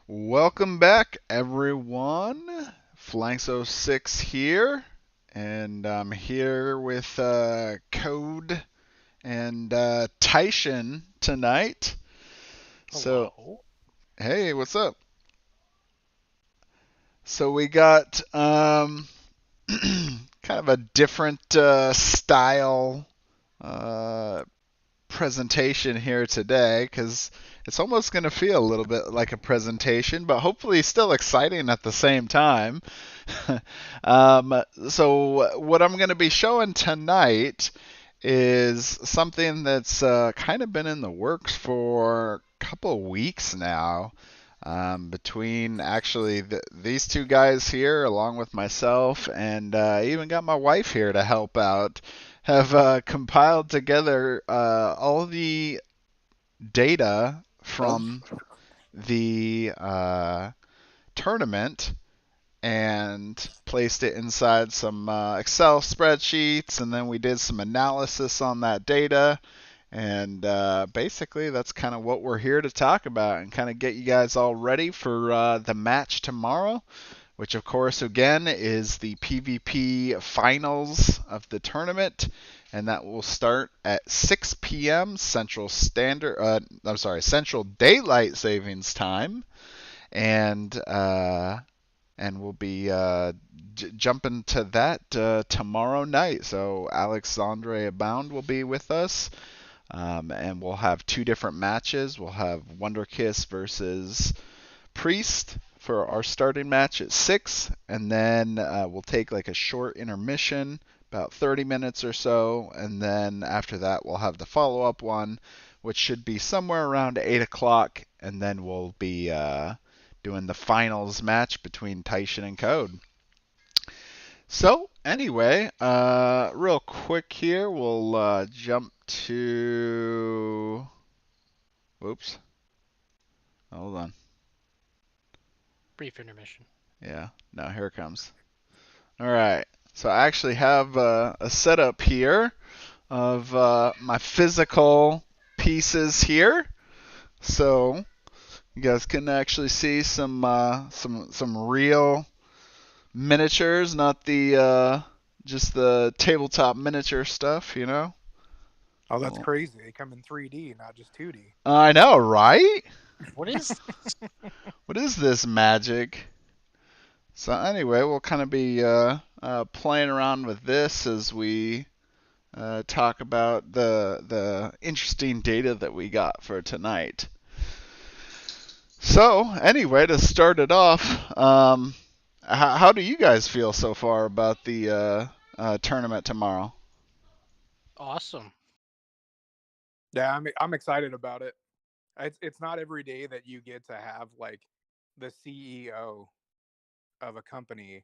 Welcome back, everyone. Flanks06 here, and I'm here with Code and Tyson tonight. So, Hello. hey, what's up? So we got kind of a different style uh, presentation here today because it's almost going to feel a little bit like a presentation, but hopefully still exciting at the same time. So, what I'm going to be showing tonight is something that's kind of been in the works for a couple of weeks now. Between actually these two guys here, along with myself, and I even got my wife here to help out, have compiled together all the data from the tournament and placed it inside some Excel spreadsheets, and then we did some analysis on that data. And basically, that's kind of what we're here to talk about and kind of get you guys all ready for the match tomorrow, which, of course, again, is the PvP finals of the tournament. And that will start at 6 p.m. Central Daylight Savings Time, and we'll be jumping to that tomorrow night. So Alexandre Abound will be with us, and we'll have two different matches. We'll have Wonderkiss versus Priest for our starting match at 6, and then we'll take like a short intermission, about 30 minutes or so, and then after that we'll have the follow-up one, which should be somewhere around 8 o'clock, and then we'll be doing the finals match between Tyson and Code. So anyway, real quick here, we'll jump to. Whoops, hold on. Brief intermission. Yeah, no, here it comes. All right. So I actually have a setup here of my physical pieces here. So you guys can actually see some real miniatures, not the just the tabletop miniature stuff, you know. Oh, that's Well, crazy. They come in 3D, not just 2D. I know, right? What is What is this magic? So anyway, we'll kind of be playing around with this as we talk about the interesting data that we got for tonight. So anyway, to start it off, how do you guys feel so far about the tournament tomorrow? awesome? Yeah, I'm excited about it. It's not every day that you get to have like the CEO of a company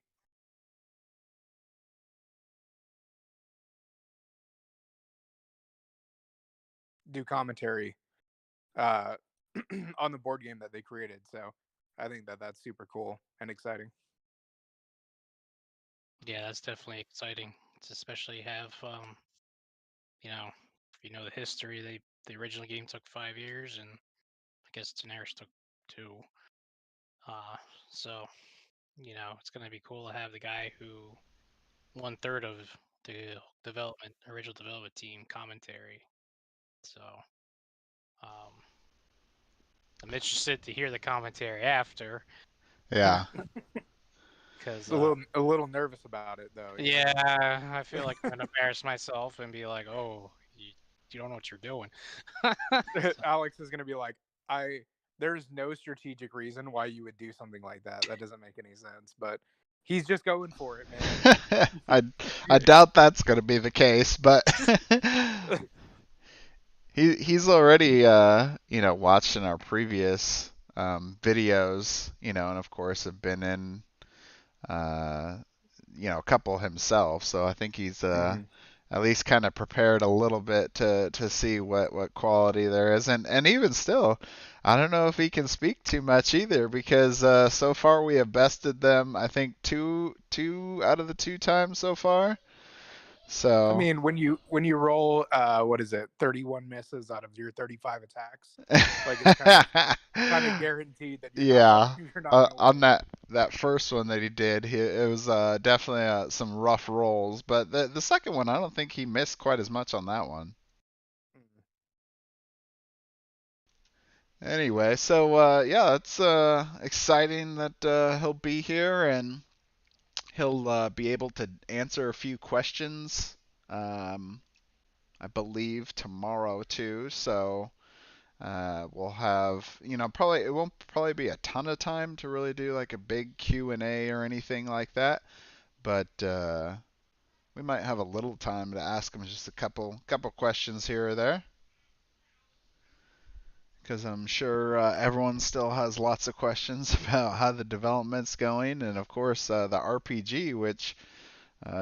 do commentary uh on the board game that they created. So I think that that's super cool and exciting. Yeah, that's definitely exciting. To especially have you know, if you know the history, the original game took 5 years, and I guess Daenerys took two. Uh, so it's gonna be cool to have the guy who 1/3 of the original development team commentary. So um, I'm interested to hear the commentary after, Yeah. because A little nervous about it though. yeah, I feel like I'm gonna embarrass myself and be like, "Oh, you don't know what you're doing." So, Alex is gonna be like, I. There's no strategic reason why you would do something like that. That doesn't make any sense. But he's just going for it, man. I I doubt that's going to be the case, but he's already watched in our previous videos, and of course have been in uh, a couple himself. So I think he's Mhm. at least kind of prepared a little bit to see what quality there is, and even still, I don't know if he can speak too much either because so far we have bested them. I think two out of the two times so far. I So mean, when you roll, what is it, 31 misses out of your 35 attacks, like it's kind of guaranteed that yeah, you're not gonna on win. that first one that he did, it was definitely some rough rolls. But the second one, I don't think he missed quite as much on that one. Mm. Anyway, so yeah, it's exciting that he'll be here and he'll be able to answer a few questions. Um, I believe tomorrow too. So we'll have, probably it won't probably be a ton of time to really do like a big Q&A or anything like that, but we might have a little time to ask him just a couple questions here or there. Because I'm sure everyone still has lots of questions about how the development's going, and of course the RPG, which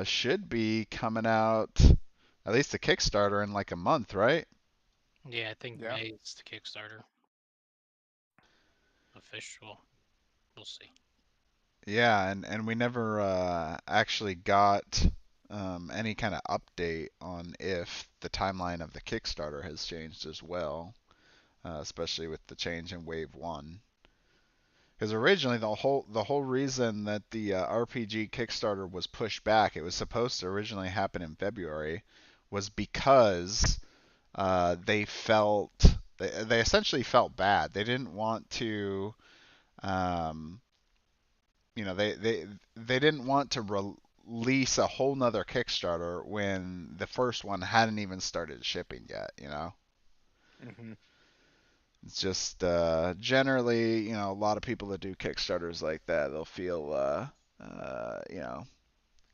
should be coming out, at least the Kickstarter, in like a month, right? Yeah, I think Yeah. May is the Kickstarter official. We'll see. Yeah, and we never actually got any kind of update on if the timeline of the Kickstarter has changed as well, especially with the change in Wave One. Because originally the whole reason that the RPG Kickstarter was pushed back, it was supposed to originally happen in February, was because they felt they essentially felt bad. They didn't want to, um, they didn't want to release a whole nother Kickstarter when the first one hadn't even started shipping yet. Hmm. It's just generally, a lot of people that do Kickstarters like that, they'll feel,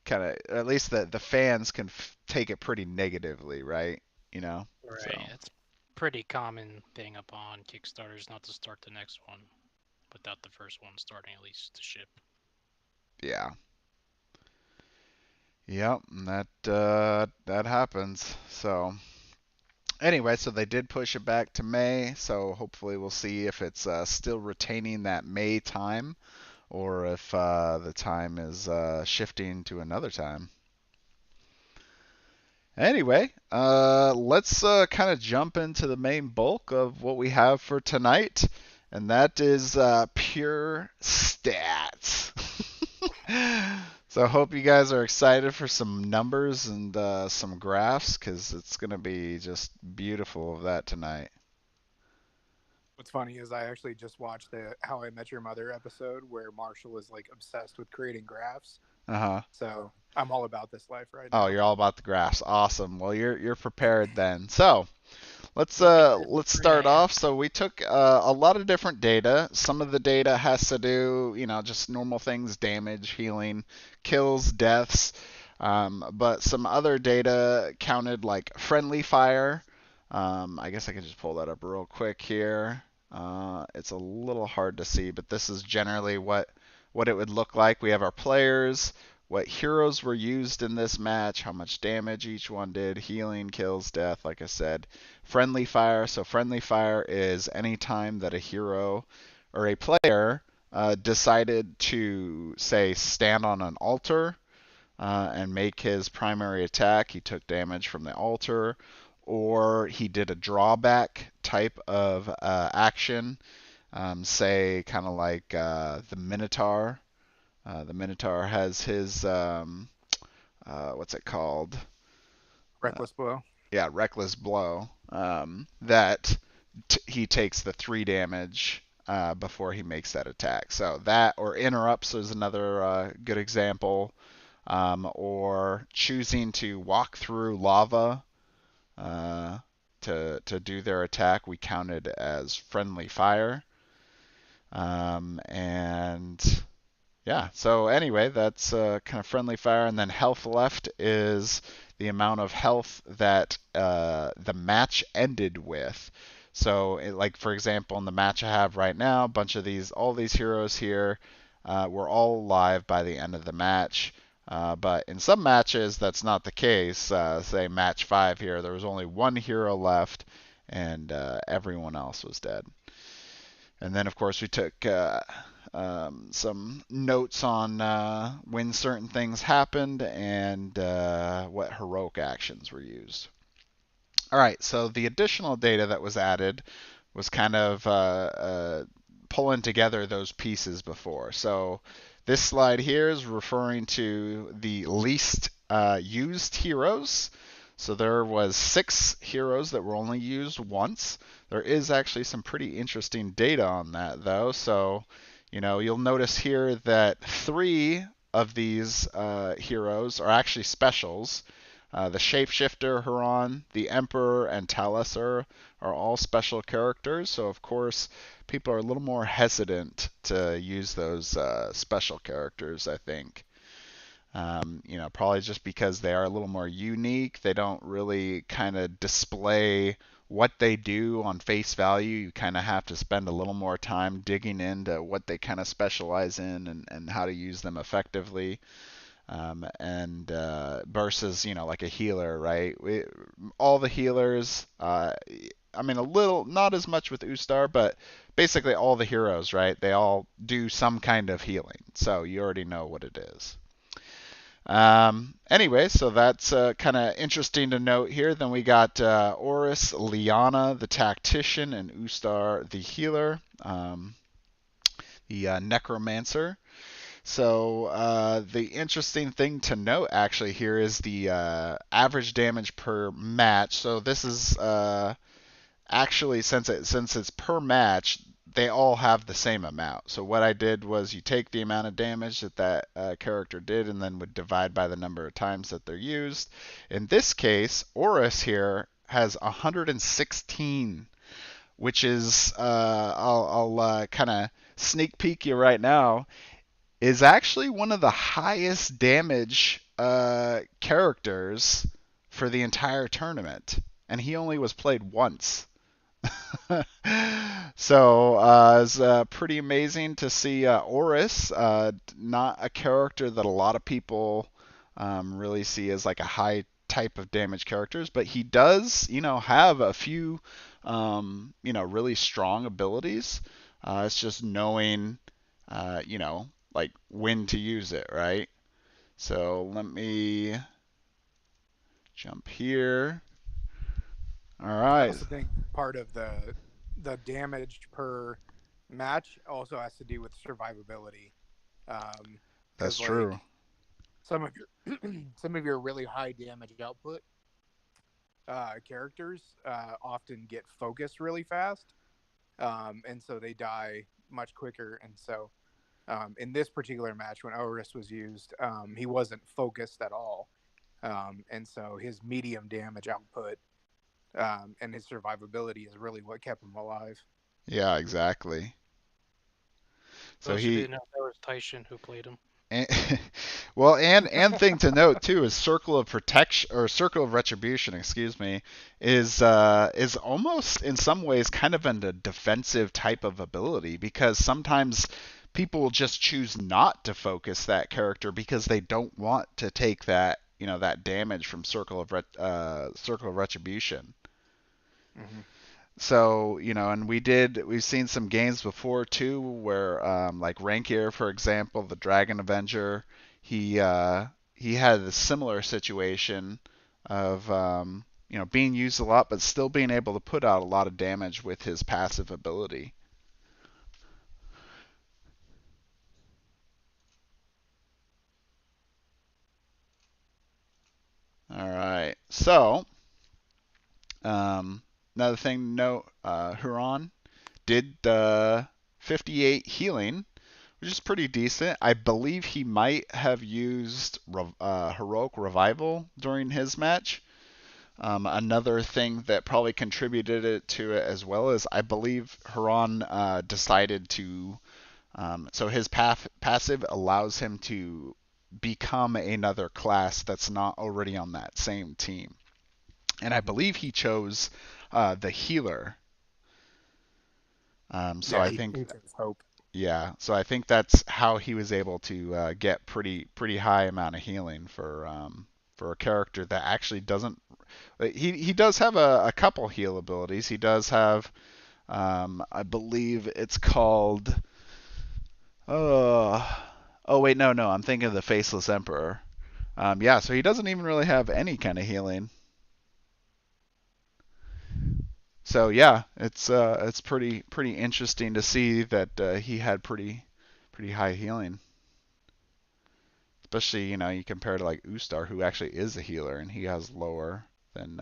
kind of, at least the fans can take it pretty negatively, right? Right. So It's pretty common thing upon Kickstarters not to start the next one without the first one starting at least to ship. yeah, yep, and that happens. So anyway, so they did push it back to May. So hopefully we'll see if it's still retaining that May time, or if the time is shifting to another time. Anyway, let's kind of jump into the main bulk of what we have for tonight, and that is pure stats. So I hope you guys are excited for some numbers and some graphs, because it's going to be just beautiful of that tonight. What's funny is I actually just watched the How I Met Your Mother episode where Marshall is like obsessed with creating graphs. Uh-huh. So I'm all about this life right Oh, now. you're all about the graphs. Awesome. Well, you're prepared then. So, Let's Looking uh good let's for start now. off. So we took a lot of different data. Some of the data has to do, just normal things, damage, healing, kills, deaths. But some other data counted like friendly fire. I guess I can just pull that up real quick here. It's a little hard to see, but this is generally what it would look like. We have our players, what heroes were used in this match, how much damage each one did, healing, kills, death, like I said. Friendly fire. So friendly fire is any time that a hero or a player decided to, say, stand on an altar and make his primary attack. He took damage from the altar, or he did a drawback type of action, say, kind of like the Minotaur. The Minotaur has his, what's it called? Uh, Reckless blow. yeah, reckless blow. That he takes the 3 damage before he makes that attack. So that, or interrupts, is another good example. Or choosing to walk through lava to do their attack, we counted as friendly fire. And yeah, so anyway, that's kind of friendly fire. And then health left is the amount of health that the match ended with. So, like, for example, in the match I have right now, a bunch of all these heroes here were all alive by the end of the match. But in some matches, that's not the case. Say match 5 here, there was only one hero left, and everyone else was dead. And then, of course, we took some notes on when certain things happened and what heroic actions were used. All right, so the additional data that was added was kind of pulling together those pieces before. So this slide here is referring to the least used heroes. So there was 6 heroes that were only used once. There is actually some pretty interesting data on that though. So, you'll notice here that 3 of these heroes are actually specials. The Shapeshifter, Huron, the Emperor, and Taliser are all special characters, so of course people are a little more hesitant to use those special characters, I think. Probably just because they are a little more unique. They don't really kind of display what they do on face value. You kind of have to spend a little more time digging into what they kind of specialize in and how to use them effectively. And versus like a healer, right? All the healers, I mean a little, not as much with Ustar, but basically all the heroes, right? They all do some kind of healing, so you already know what it is. Anyway, so that's kind of interesting to note here. Then we got Oris, Liana, the tactician, and Ustar, the healer, the necromancer. So the interesting thing to note actually here is the average damage per match. So this is actually since it's per match, they all have the same amount. So what I did was you take the amount of damage that character did and then would divide by the number of times that they're used. In this case, Oris here has 116, which is I'll kind of sneak peek you right now, is actually one of the highest damage characters for the entire tournament, and he only was played once. So it's pretty amazing to see Oris, not a character that a lot of people really see as like a high type of damage characters, but he does, have a few, really strong abilities. It's just knowing, like when to use it, right? So let me jump here. All I right. also think part of the damage per match also has to do with survivability, That's because true. some of your some of your really high damage output characters often get focused really fast, and so they die much quicker. And so in this particular match, when Oris was used, he wasn't focused at all, and so his medium damage output and his survivability is really what kept him alive. Yeah, exactly. So Those who he didn't know, that was Tyson who played him. and, well, and thing to note too is Circle of Protection or Circle of Retribution, excuse me, is almost in some ways kind of a defensive type of ability because sometimes people will just choose not to focus that character because they don't want to take that that damage from Circle of Retribution. Mm-hmm. So, and we've seen some games before too where, like Rankier, for example, the Dragon Avenger, he had a similar situation of, being used a lot, but still being able to put out a lot of damage with his passive ability. All right. So, another thing to note, Huron did 58 healing, which is pretty decent. I believe he might have used Heroic Revival during his match. Another thing that probably contributed to it as well is I believe Huron decided to. So his passive allows him to become another class that's not already on that same team. And I Mm-hmm. believe he chose the healer. So Yeah, I he think chose Hope. Yeah, so I think that's how he was able to get pretty high amount of healing for a character that actually doesn't. He does have a couple heal abilities. He does have, I believe it's called Oh wait, no, I'm thinking of the Faceless Emperor. Yeah, so he doesn't even really have any kind of healing. So yeah, it's pretty interesting to see that he had pretty high healing. Especially, you compare to like Ustar, who actually is a healer, and he has lower than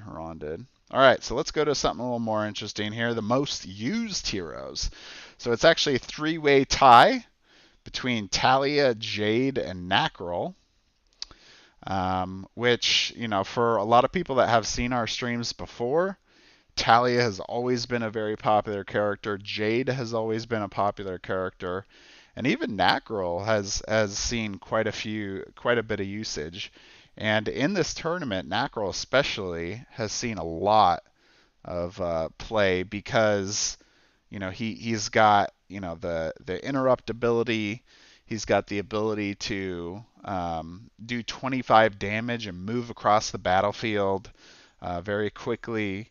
Haran did. All right, so let's go to something a little more interesting here. The most used heroes. So it's actually a three-way tie between Talia, Jade, and Nacrel. Which, for a lot of people that have seen our streams before, Talia has always been a very popular character. Jade has always been a popular character, and even Nacrel has seen quite a bit of usage. And in this tournament, Nacrel especially has seen a lot of play because he's got the interrupt ability. He's got the ability to do 25 damage and move across the battlefield very quickly.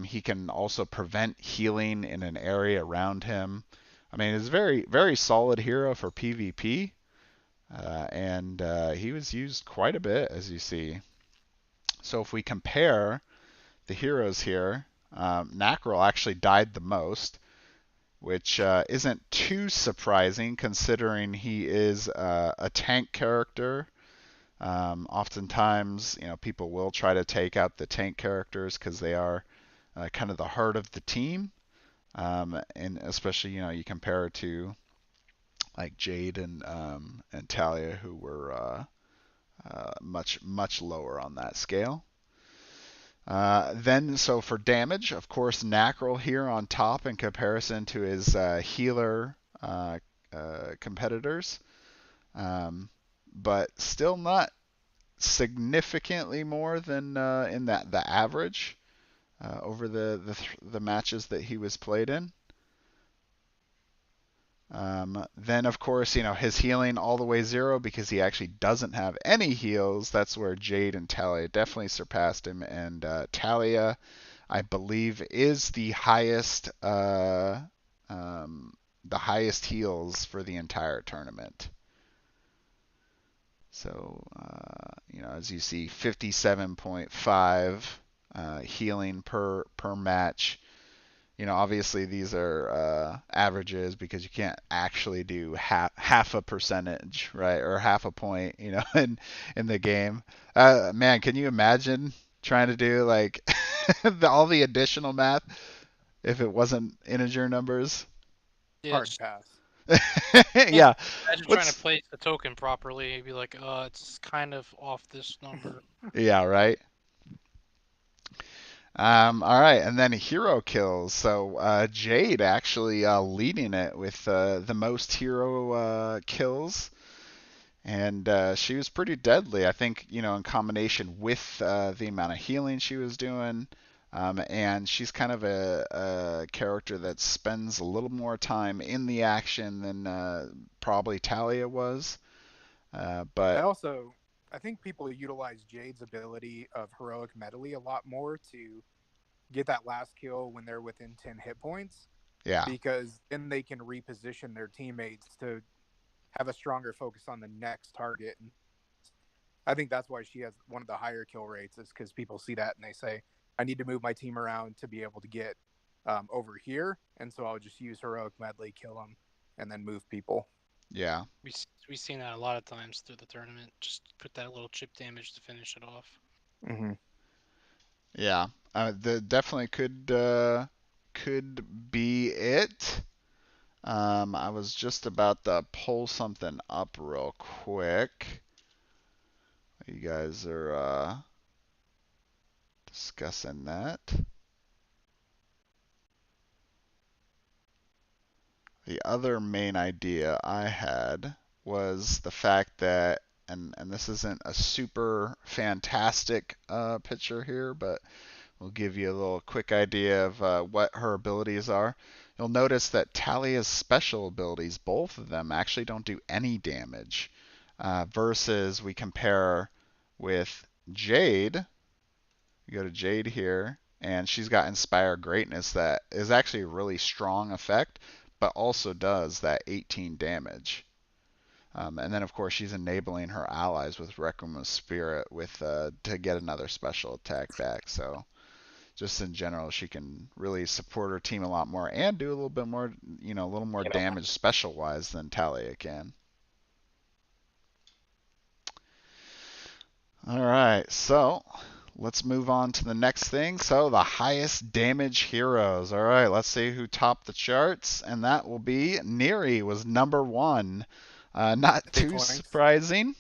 He can also prevent healing in an area around him. I mean, he's a very, very solid hero for PvP, and he was used quite a bit, as you see. So if we compare the heroes here, Nacrel actually died the most, which isn't too surprising considering he is a tank character. Oftentimes, people will try to take out the tank characters because they are kind of the heart of the team. And especially, you compare it to like Jade and Talia, who were much lower on that scale. So for damage, of course, Nacrel here on top in comparison to his healer competitors, but still not significantly more than in the average over the matches that he was played in. Then, of course, his healing all the way zero because he actually doesn't have any heals. That's where Jade and Talia definitely surpassed him. And Talia, I believe, is the highest heals for the entire tournament. So, as you see, 57.5 healing per match. Obviously these are averages because you can't actually do half a percentage, right, or half a point, in the game. Man, can you imagine trying to do like all the additional math if it wasn't integer numbers? Yeah, Hard just pass. can't Yeah. imagine trying to What's place the token properly. You'd be like, it's kind of off this number. Yeah, right. All right, and then hero kills. So Jade actually leading it with the most hero kills, and she was pretty deadly. I think in combination with the amount of healing she was doing, and she's kind of a character that spends a little more time in the action than probably Talia was. I But also I think people utilize Jade's ability of heroic medley a lot more to get that last kill when they're within 10 hit points yeah, because then they can reposition their teammates to have a stronger focus on the next target. And I think that's why she has one of the higher kill rates is because people see that and they say, I need to move my team around to be able to get over here. And so I'll just use heroic medley, kill them, and then move people. yeah, We've seen that a lot of times through the tournament. Just put that little chip damage to finish it off. Mm-hmm. yeah. The definitely could be it. I was just about to pull something up real quick. You guys are discussing that. The other main idea I had was the fact that, and this isn't a super fantastic picture here, but we'll give you a little quick idea of what her abilities are. You'll notice that Talia's special abilities, both of them, actually don't do any damage. Versus we compare with Jade. We go to Jade here, and she's got Inspire Greatness that is actually a really strong effect, but also does that 18 damage. And then of course she's enabling her allies with Requiem of Spirit with to get another special attack back. So just in general, she can really support her team a lot more and do a little bit more, a little more damage special wise than Talia can. All right, so let's move on to the next thing. So the highest damage heroes. All right, let's see who topped the charts, and that will be Neri was number 1. Not Hey, too Flanks, surprising.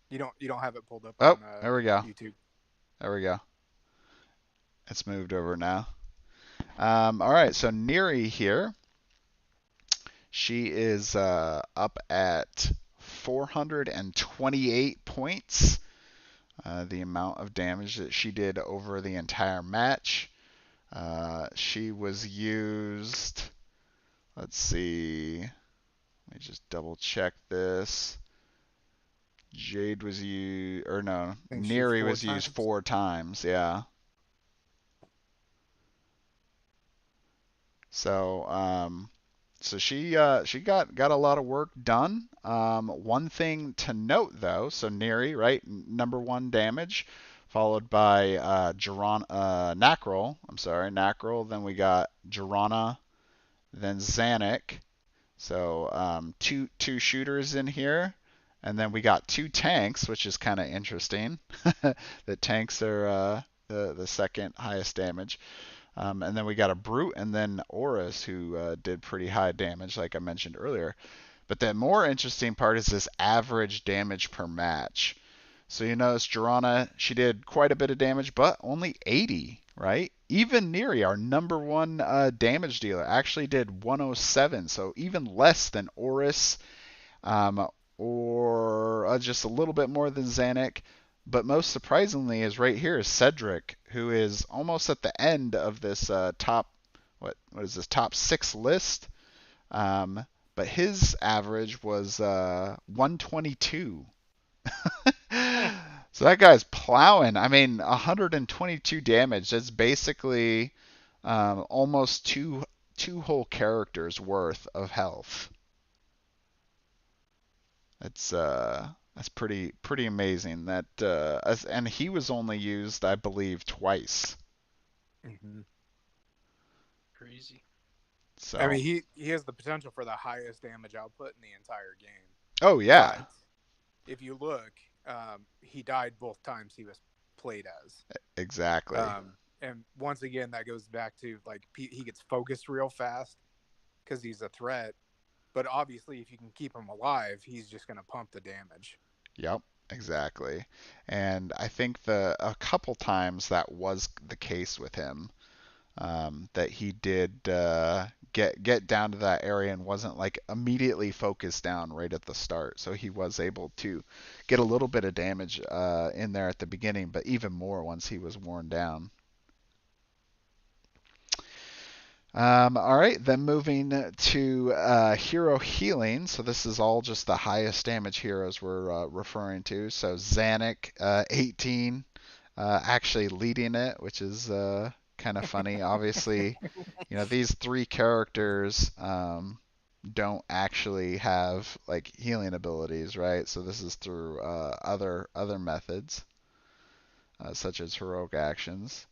you don't have it pulled up Oh, on there we go. YouTube. There we go. It's moved over now. All right, so Neri here, she is up at 428 points. The amount of damage that she did over the entire match. She was used. Let's see. Let me just double check this. Jade was used, or no, I think she Neri 4 was used times. 4 times. Yeah. So she got a lot of work done. One thing to note though, so Neri, right, number 1 damage, followed by Nacrol. I'm sorry, Nacrol. Then we got Jirana, then Zanuck. So two shooters in here, and then we got 2 tanks, which is kind of interesting. The tanks are the second highest damage. And then we got a Brute and then Oris, who did pretty high damage, like I mentioned earlier. But the more interesting part is this average damage per match. So you notice Jirana, she did quite a bit of damage, but only 80, right? Even Neri, our number 1 damage dealer, actually did 107, so even less than Oris, or just a little bit more than Zanuck. But most surprisingly is right here is Cedric, who is almost at the end of this top, what is this, top 6 list. But his average was 122. So that guy's plowing. I mean, 122 damage. That's basically almost two whole characters worth of health. That's pretty amazing. And he was only used, I believe, twice. Mm-hmm. Crazy. So. I mean, he has the potential for the highest damage output in the entire game. Oh yeah. But if you look, he died both times he was played as. Exactly. And once again, that goes back to like he gets focused real fast because he's a threat. But obviously, if you can keep him alive, he's just going to pump the damage. Yep, exactly. And I think a couple times that was the case with him, that he did get down to that area and wasn't like immediately focused down right at the start. So he was able to get a little bit of damage in there at the beginning, but even more once he was worn down. All right, then moving to hero healing. So this is all just the highest damage heroes we're referring to. So Zanuck, 18, actually leading it, which is kind of funny. Obviously, these 3 characters don't actually have like healing abilities, right? So this is through other methods, such as heroic actions.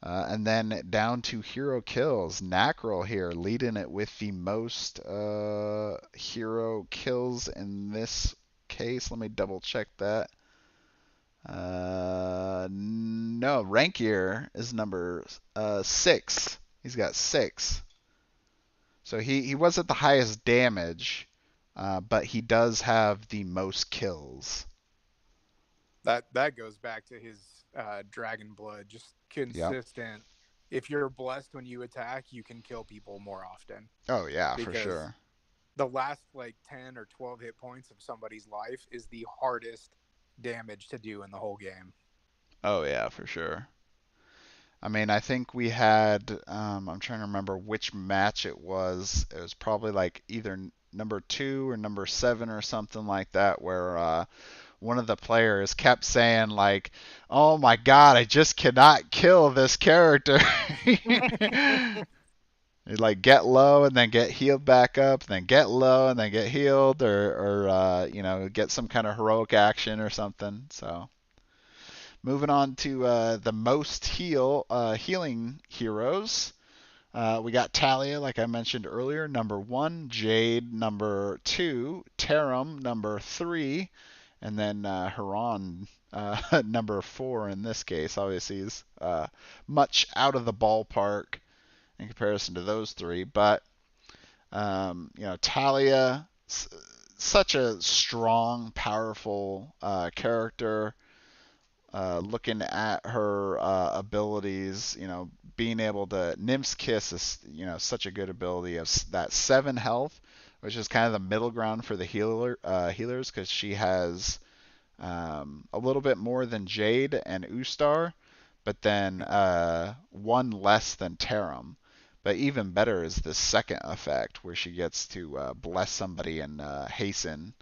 And then down to hero kills. Nacrol here leading it with the most hero kills in this case. Let me double check that. No, Rankier is number 6. He's got 6. So he was at the highest damage, but he does have the most kills. That goes back to his dragon blood, just consistent. Yep. If you're blessed when you attack, you can kill people more often. Oh yeah, for sure. The last like 10 or 12 hit points of somebody's life is the hardest damage to do in the whole game. Oh yeah, for sure. I mean, I think we had, I'm trying to remember which match it was. It was probably like either number 2 or number 7 or something like that, where one of the players kept saying like, "Oh my God, I just cannot kill this character." You'd like get low and then get healed back up, then get low and then get healed, or get some kind of heroic action or something. So moving on to the most healing heroes. We got Talia, like I mentioned earlier, number 1, Jade, number 2, Tarim, number 3, and then Haran, number 4 in this case. Obviously, is much out of the ballpark in comparison to those three. But, Talia, such a strong, powerful character. Looking at her abilities, being able to Nymph's Kiss is, such a good ability of that 7 health, which is kind of the middle ground for the healers because she has a little bit more than Jade and Ustar, but then 1 less than Tarim. But even better is the second effect where she gets to bless somebody and hasten,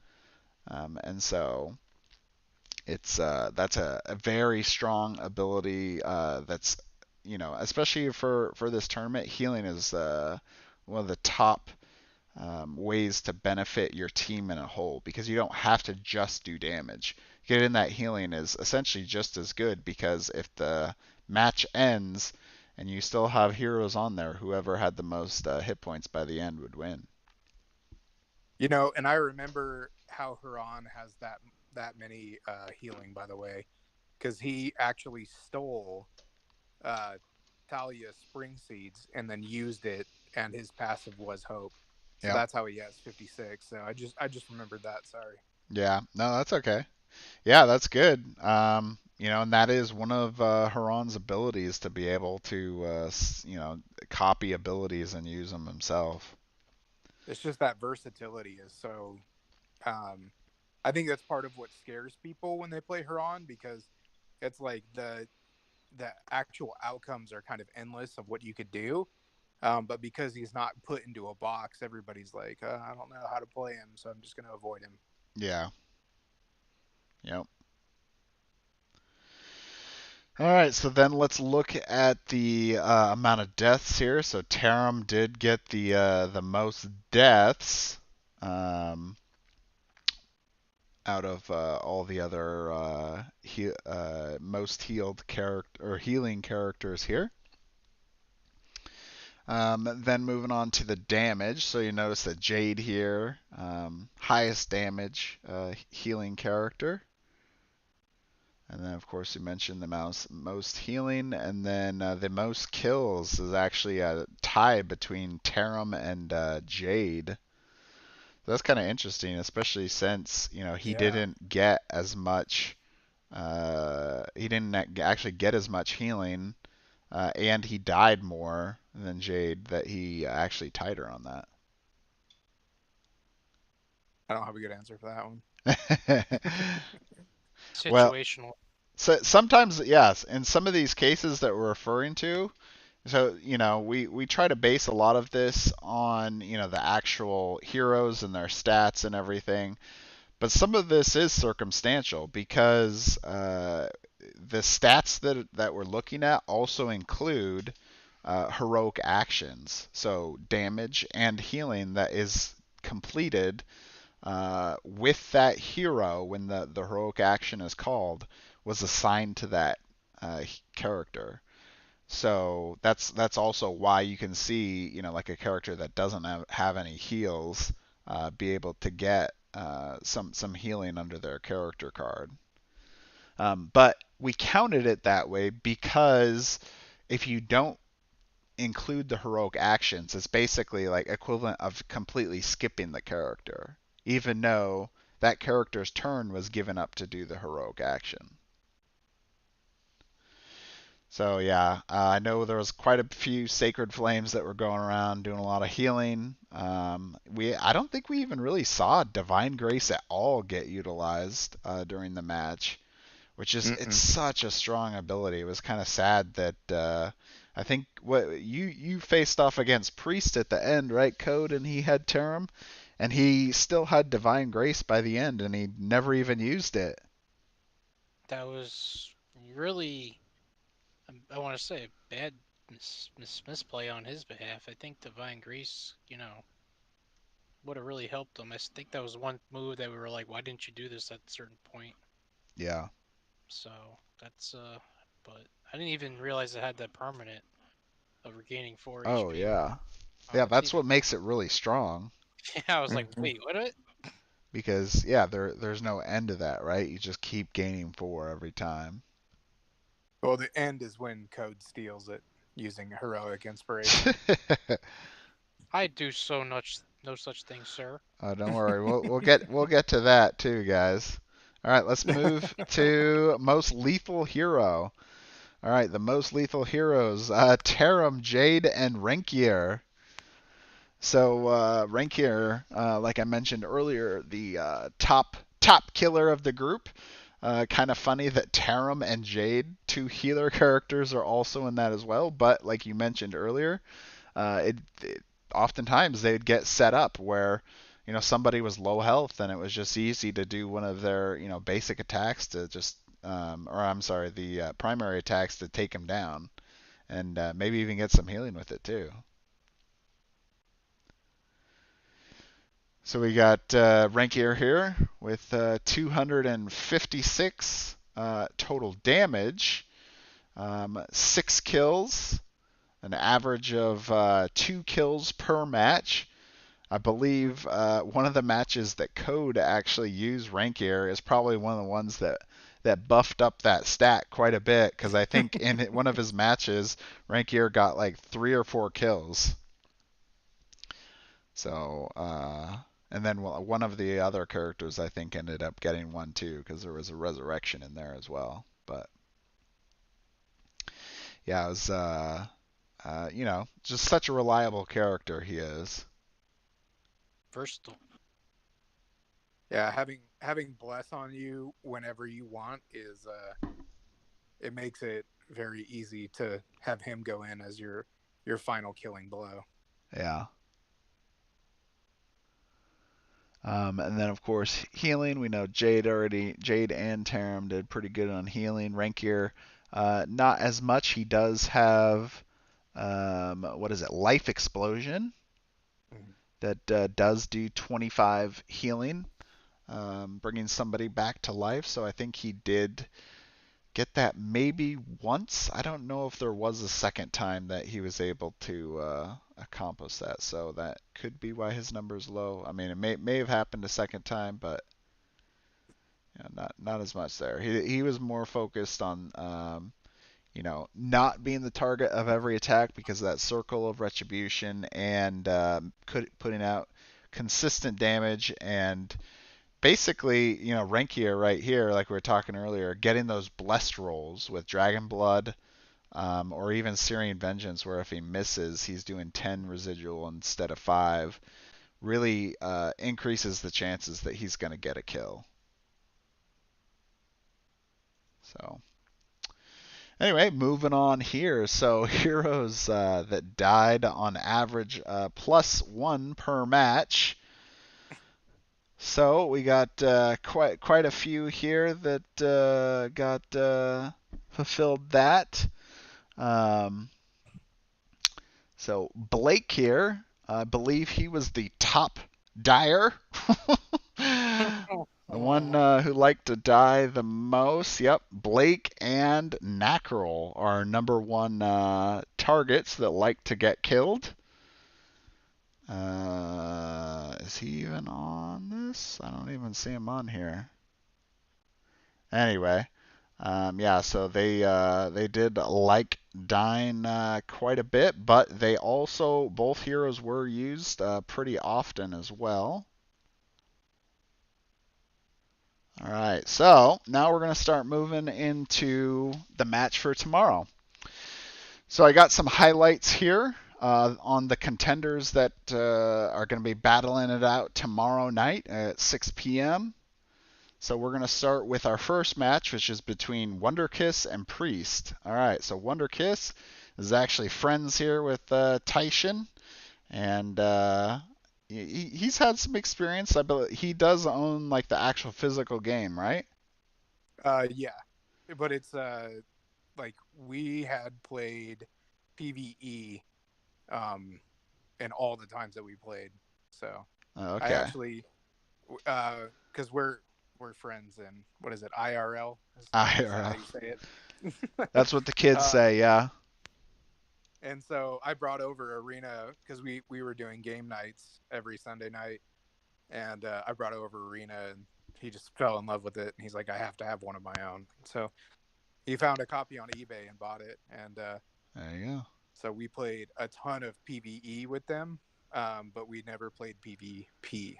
and so that's a very strong ability. That's especially for this tournament, healing is one of the top ways to benefit your team in a whole because you don't have to just do damage. Getting that healing is essentially just as good because if the match ends and you still have heroes on there, whoever had the most hit points by the end would win. And I remember how Haran has that many healing, by the way, because he actually stole Talia's spring seeds and then used it, and his passive was hope. So Yeah. that's how he has 56. So I just remembered that. Sorry. Yeah. No, that's okay. Yeah, that's good. And that is one of Haran's abilities to be able to, copy abilities and use them himself. It's just that versatility is so. I think that's part of what scares people when they play Haran because it's like the actual outcomes are kind of endless of what you could do. But because he's not put into a box, everybody's like, I don't know how to play him, so I'm just going to avoid him. Yeah. Yep. All right, so then let's look at the amount of deaths here. So Tarim did get the most deaths out of all the other most healed character or healing characters here. Then moving on to the damage, so you notice that Jade here, highest damage healing character. And then, of course, you mentioned the most healing, and then the most kills is actually a tie between Tarim and Jade. So that's kind of interesting, especially since he didn't get as much. He didn't actually get as much healing, and he died more than Jade. That he actually tied her on that. I don't have a good answer for that one. Well, Situational. so sometimes, yes, in some of these cases that we're referring to, so we try to base a lot of this on the actual heroes and their stats and everything, but some of this is circumstantial because the stats that we're looking at also include heroic actions, so damage and healing that is completed with that hero when the heroic action is called was assigned to that character. So that's also why you can see like a character that doesn't have any heals be able to get some healing under their character card. But we counted it that way because if you don't include the heroic actions, it's basically like equivalent of completely skipping the character, even though that character's turn was given up to do the heroic action. So yeah, I know there was quite a few sacred flames that were going around doing a lot of healing. I don't think we even really saw divine grace at all get utilized during the match, which is it's such a strong ability. It was kind of sad that I think what you faced off against Priest at the end, right, Code, and he had Tarim, and he still had divine grace by the end, and he never even used it. that was really, I want to say, a bad misplay on his behalf. I think Divine Grease, would have really helped him. I think that was one move that we were like, why didn't you do this at a certain point? Yeah. So that's but I didn't even realize it had that permanent of regaining 4 Oh HP. yeah. Oh, Yeah, that's that's even. what makes it really strong. Yeah, I was like, Mhm. wait, what? Because yeah, there's no end to that, right? You just keep gaining 4 every time. Well, the end is when Code steals it using heroic inspiration. I do so much, no such thing, sir. Don't worry, we'll get to that too, guys. All right, let's move to most lethal hero. All right, the most lethal heroes: Tarim, Jade, and Renkier. So Renkier, like I mentioned earlier, the top killer of the group. Kind of funny that Tarim and Jade, two healer characters, are also in that as well. But like you mentioned earlier, oftentimes they'd get set up where somebody was low health and it was just easy to do one of their basic attacks to just or I'm sorry, the primary attacks to take them down and maybe even get some healing with it too. So we got Rankier here with 256 total damage, 6 kills, an average of 2 kills per match. I believe one of the matches that Code actually used Rankier is probably one of the ones that buffed up that stat quite a bit because I think in one of his matches, Rankier got like 3 or 4 kills. So, and then one of the other characters I think ended up getting one too because there was a resurrection in there as well. But yeah, it was just such a reliable character he is. Versatile. Yeah, having bless on you whenever you want is it makes it very easy to have him go in as your final killing blow. Yeah. And then of course healing. We know Jade and Tarim did pretty good on healing. Rankier, not as much. He does have what is it? Life Explosion Mhm. that does do 25 healing, bringing somebody back to life. So I think he did get that maybe once. I don't know if there was a second time that he was able to accomplish that. So that could be why his number's low. I mean, it may have happened a second time, but not as much there. He was more focused on not being the target of every attack because of that circle of retribution and putting out consistent damage and basically, Renkier right here, like we were talking earlier, getting those blessed rolls with Dragon Blood or even Syrian Vengeance, where if he misses, he's doing 10 residual instead of 5, really increases the chances that he's going to get a kill. So, anyway, moving on here. So, heroes that died on average +1 per match. So we got quite a few here that got fulfilled that. Um, so Blake here, I believe he was the top dyer, the one who liked to die the most. Yep, Blake and Nackerl are number one targets that like to get killed. Is he even on this? I don't even see him on here. Anyway, yeah, so they did like dying quite a bit, but they also both heroes were used pretty often as well. All right, so now we're going to start moving into the match for tomorrow. So I got some highlights here on the contenders that are going to be battling it out tomorrow night at 6 p.m. So we're going to start with our first match, which is between Wonderkiss and Priest. All right, so Wonderkiss is actually friends here with Taishin, and he's had some experience. I believe he does own like the actual physical game, right? Yeah. but it's like we had played PvE um in all the times that we played. So I Okay. actually because we're friends in what is it, IRL? Is that how IRL. you say it? That's what the kids uh, say, yeah. and so I brought over Arena because we were doing game nights every Sunday night, and I brought over Arena, and he just fell in love with it. And he's like, I have to have one of my own. So he found a copy on eBay and bought it, and There you go. so we played a ton of PVE with them, but we never played PvP.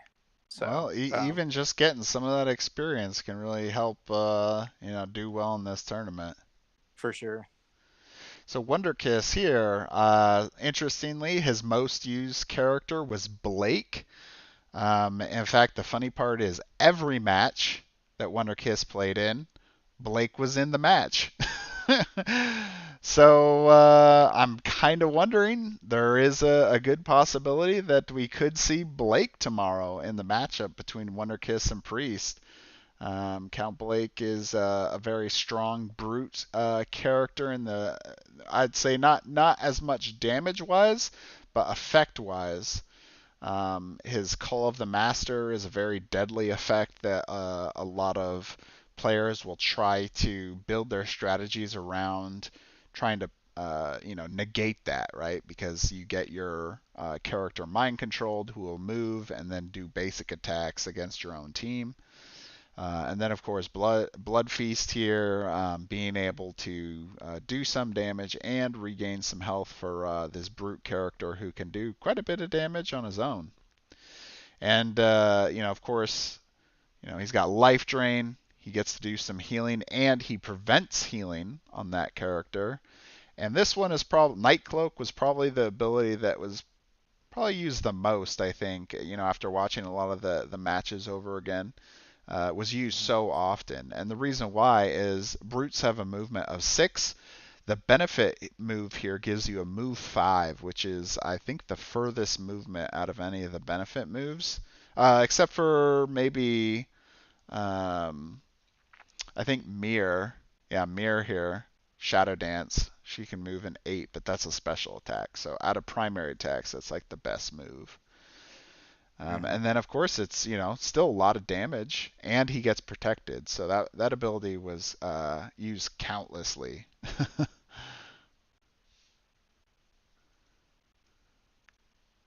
So Well, even just getting some of that experience can really help, do well in this tournament. for sure. So Wonderkiss here, interestingly, his most used character was Blake. In fact, the funny part is every match that Wonderkiss played in, Blake was in the match. So I'm kind of wondering there is a good possibility that we could see Blake tomorrow in the matchup between Wonderkiss and Priest. Count Blake is a very strong brute character in the, I'd say not as much damage wise, but effect wise. His Call of the Master is a very deadly effect that a lot of players will try to build their strategies around trying to negate that, right? Because you get your character mind controlled who will move and then do basic attacks against your own team. And then, of course, Blood Feast here, being able to do some damage and regain some health for this brute character who can do quite a bit of damage on his own. And, of course, he's got Life Drain. He gets to do some healing, and he prevents healing on that character. And this one is probably Night Cloak was probably the ability that was probably used the most, I think. After watching a lot of the matches over again, was used Mhm. so often. And the reason why is brutes have a movement of 6. The benefit move here gives you a move 5, which is, I think, the furthest movement out of any of the benefit moves, except for maybe, um, I think Mirror. Yeah, Mirror here. Shadow Dance. She can move an 8, but that's a special attack. So out of primary attacks, that's like the best move. Mhm. And then of course it's still a lot of damage, and he gets protected. So that ability was used countlessly.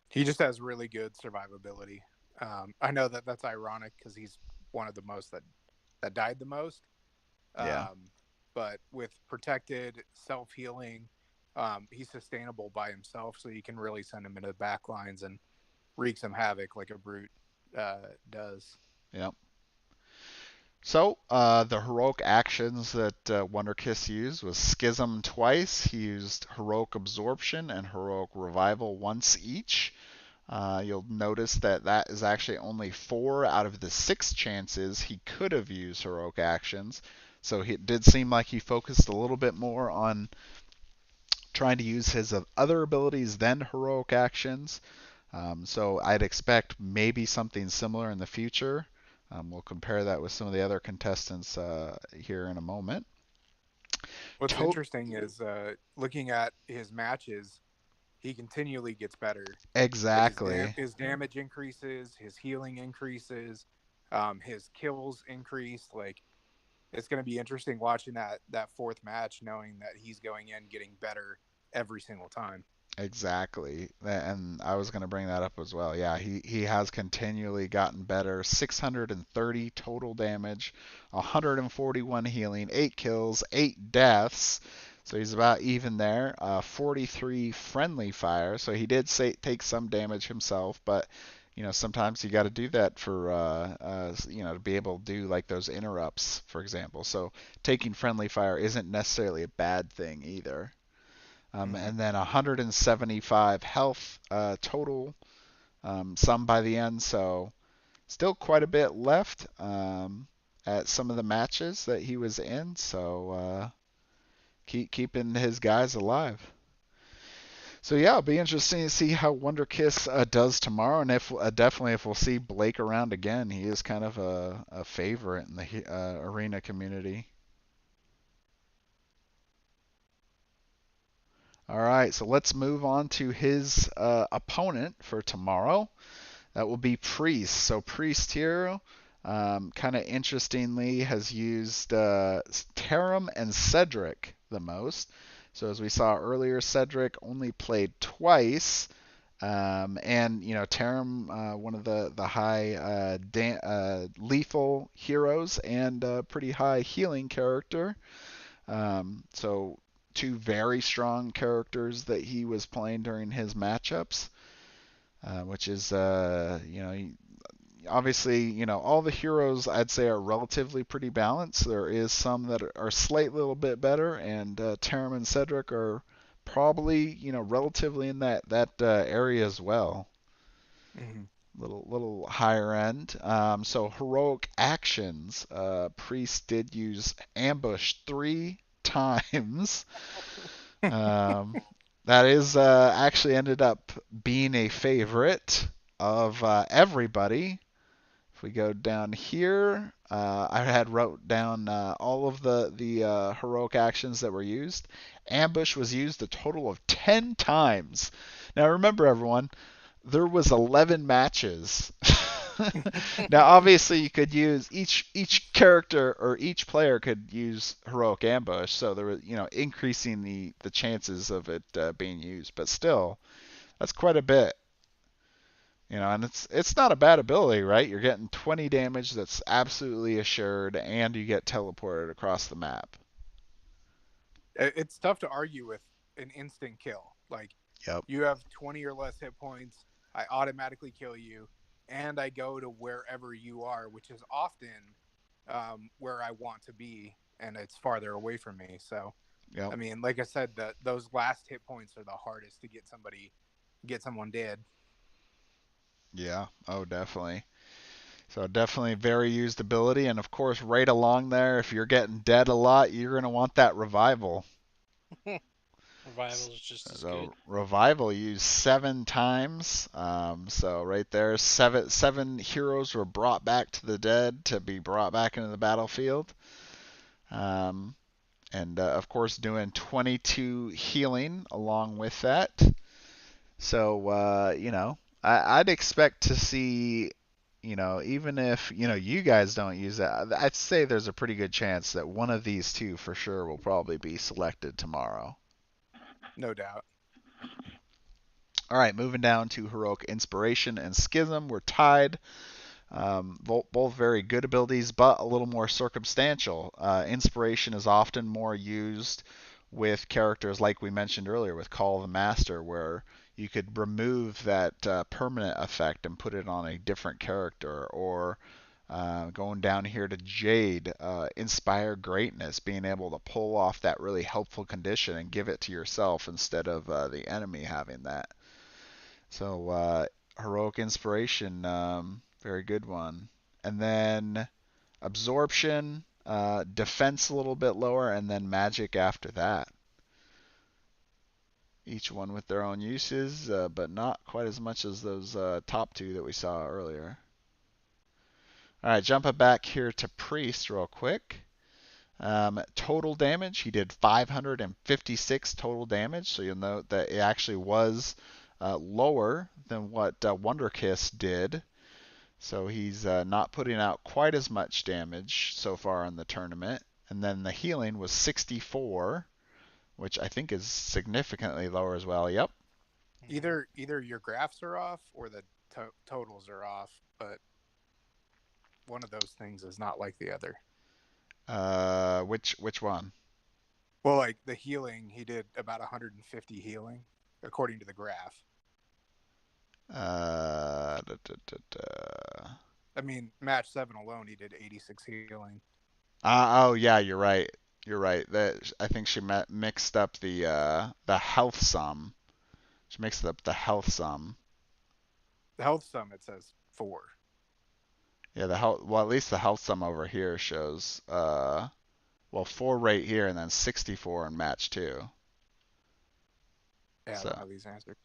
He just has really good survivability. I know that that's ironic because he's one of the most that died the most. Yeah, Um, but with protected self healing, he's sustainable by himself, so you can really send him into the back lines and wreak some havoc like a brute does. yeah. So the heroic actions that Wonderkiss used was Schism twice. He used heroic absorption and heroic revival once each. You'll notice that that is actually only 4 out of the 6 chances he could have used heroic actions. So it did seem like he focused a little bit more on trying to use his other abilities than heroic actions. So I'd expect maybe something similar in the future. We'll compare that with some of the other contestants here in a moment. What's To- interesting is looking at his matches, he continually gets better. Like exactly. his damage increases, his healing increases, his kills increase. Like it's going to be interesting watching that fourth match, knowing that he's going in getting better every single time. Exactly. And I was going to bring that up as well. Yeah, he has continually gotten better. 630 total damage, 141 healing, 8 kills, 8 deaths. So he's about even there. 43 friendly fire. So he did take some damage himself, but sometimes you got to do that for to be able to do like those interrupts, for example. So taking friendly fire isn't necessarily a bad thing either. Mm-hmm. And then 175 health total, some by the end. So still quite a bit left at some of the matches that he was in. So keeping his guys alive. So yeah, it'll be interesting to see how Wonder Kiss does tomorrow, and if definitely if we'll see Blake around again. He is kind of a favorite in the arena community. All right, so let's move on to his opponent for tomorrow. That will be Priest. So Priest here, kind of interestingly, has used Tarim and Cedric the most. So as we saw earlier, Cedric only played twice. And Tarim, one of the high lethal heroes and pretty high healing character. So two very strong characters that he was playing during his matchups, which is obviously all the heroes I'd say are relatively pretty balanced. There is some that are slightly little bit better, and Tarim and Cedric are probably relatively in that area as well. Mm-hmm. Little higher end. So heroic actions. Priest did use ambush 3 times. Um, that is actually ended up being a favorite of everybody. If we go down here, I had wrote down all of the heroic actions that were used. Ambush was used a total of 10 times. Now remember, everyone, there was 11 matches. Now, obviously, you could use each character or each player could use heroic ambush, so there was increasing the chances of it being used. But still, that's quite a bit. And it's not a bad ability, right? You're getting 20 damage that's absolutely assured, and you get teleported across the map. It's tough to argue with an instant kill. Like, Yep. you have 20 or less hit points, I automatically kill you, and I go to wherever you are, which is often where I want to be, and it's farther away from me. So, Yep. I mean, like I said, those last hit points are the hardest to get someone dead. Yeah. Oh, definitely. So definitely very used ability, and of course, right along there, if you're getting dead a lot, you're gonna want that revival. Revival is just as good. So revival used 7 times. So right there, seven heroes were brought back to the dead to be brought back into the battlefield. Um, and of course, doing 22 healing along with that. So I'd expect to see. Even if you guys don't use that, I'd say there's a pretty good chance that one of these two for sure will probably be selected tomorrow. No doubt. All right, moving down to Heroic Inspiration and Schism. We're tied. Both very good abilities, but a little more circumstantial. Inspiration is often more used with characters like we mentioned earlier with Call of the Master, where you could remove that permanent effect and put it on a different character, or going down here to Jade, Inspire Greatness, being able to pull off that really helpful condition and give it to yourself instead of the enemy having that. So Heroic Inspiration, very good one. And then Absorption, Defense a little bit lower, and then Magic after that. Each one with their own uses, but not quite as much as those top two that we saw earlier. All right, jumping back here to Priest real quick. Total damage, he did 556 total damage, so you'll note that it actually was lower than what Wonderkiss did. So he's not putting out quite as much damage so far in the tournament. And then the healing was 64, which I think is significantly lower as well. Yep. Either your graphs are off or the totals are off, but one of those things is not like the other. Which one? Well, like the healing, he did about 150 healing according to the graph. Da, da, da. I mean, match 7 alone, he did 86 healing. Oh yeah, you're right. You're right. That I think she mixed up the health sum. She mixed up the health sum. The health sum, it says 4. Yeah, the health. Well, at least the health sum over here shows 4 right here, and then 64 in match 2. Yeah, I So don't have these answers.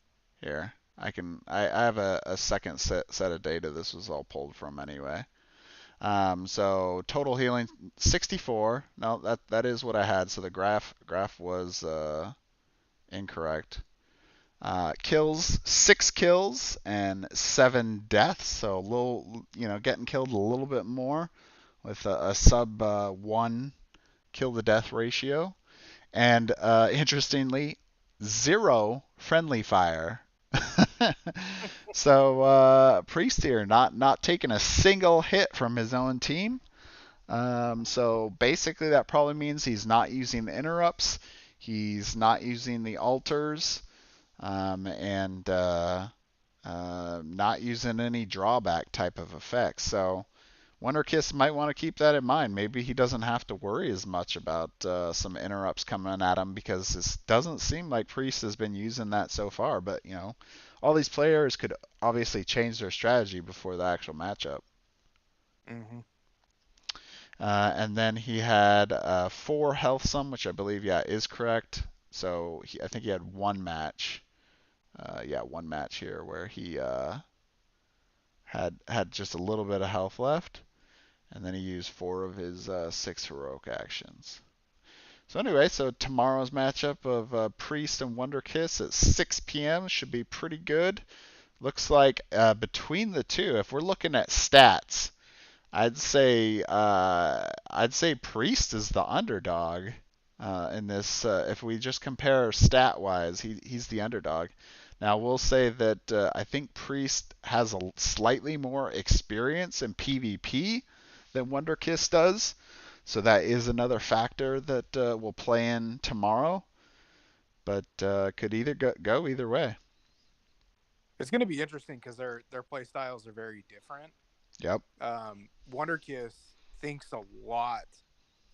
here I have a second set of data. This was all pulled from anyway. So total healing 64. No, that is what I had. So the graph was Incorrect. Kills, 6 kills and 7 deaths. So a little, getting killed a little bit more with a sub 1 kill to death ratio. And interestingly, 0 friendly fire. So Priest here not taking a single hit from his own team. So basically that probably means he's not using the interrupts, he's not using the altars, and not using any drawback type of effects. So Wonderkiss might want to keep that in mind. Maybe he doesn't have to worry as much about some interrupts coming at him, because this doesn't seem like Priest has been using that so far. But, all these players could obviously change their strategy before the actual matchup. Mm-hmm. And then he had 4 health sum, which I believe, is correct. So I think he had one match. One match here where he had just a little bit of health left. And then he used 4 of his 6 heroic actions. So anyway, so tomorrow's matchup of Priest and Wonderkiss at 6 p.m. should be pretty good. Looks like between the two, if we're looking at stats, I'd say Priest is the underdog in this. If we just compare stat-wise, he's the underdog. Now we'll say that I think Priest has a slightly more experience in PvP than Wonderkiss does, so that is another factor that will play in tomorrow. But could either go either way. It's going to be interesting because their play styles are very different. Yep. Wonderkiss thinks a lot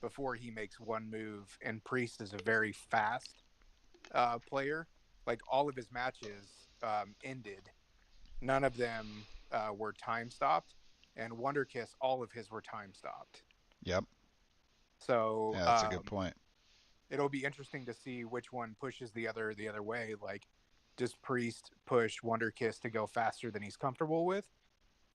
before he makes one move, and Priest is a very fast player. Like, all of his matches ended. None of them were time stopped, and Wonderkiss, all of his were time stopped. Yep. So yeah, that's a good point. It'll be interesting to see which one pushes the other way. Like, does Priest push Wonderkiss to go faster than he's comfortable with?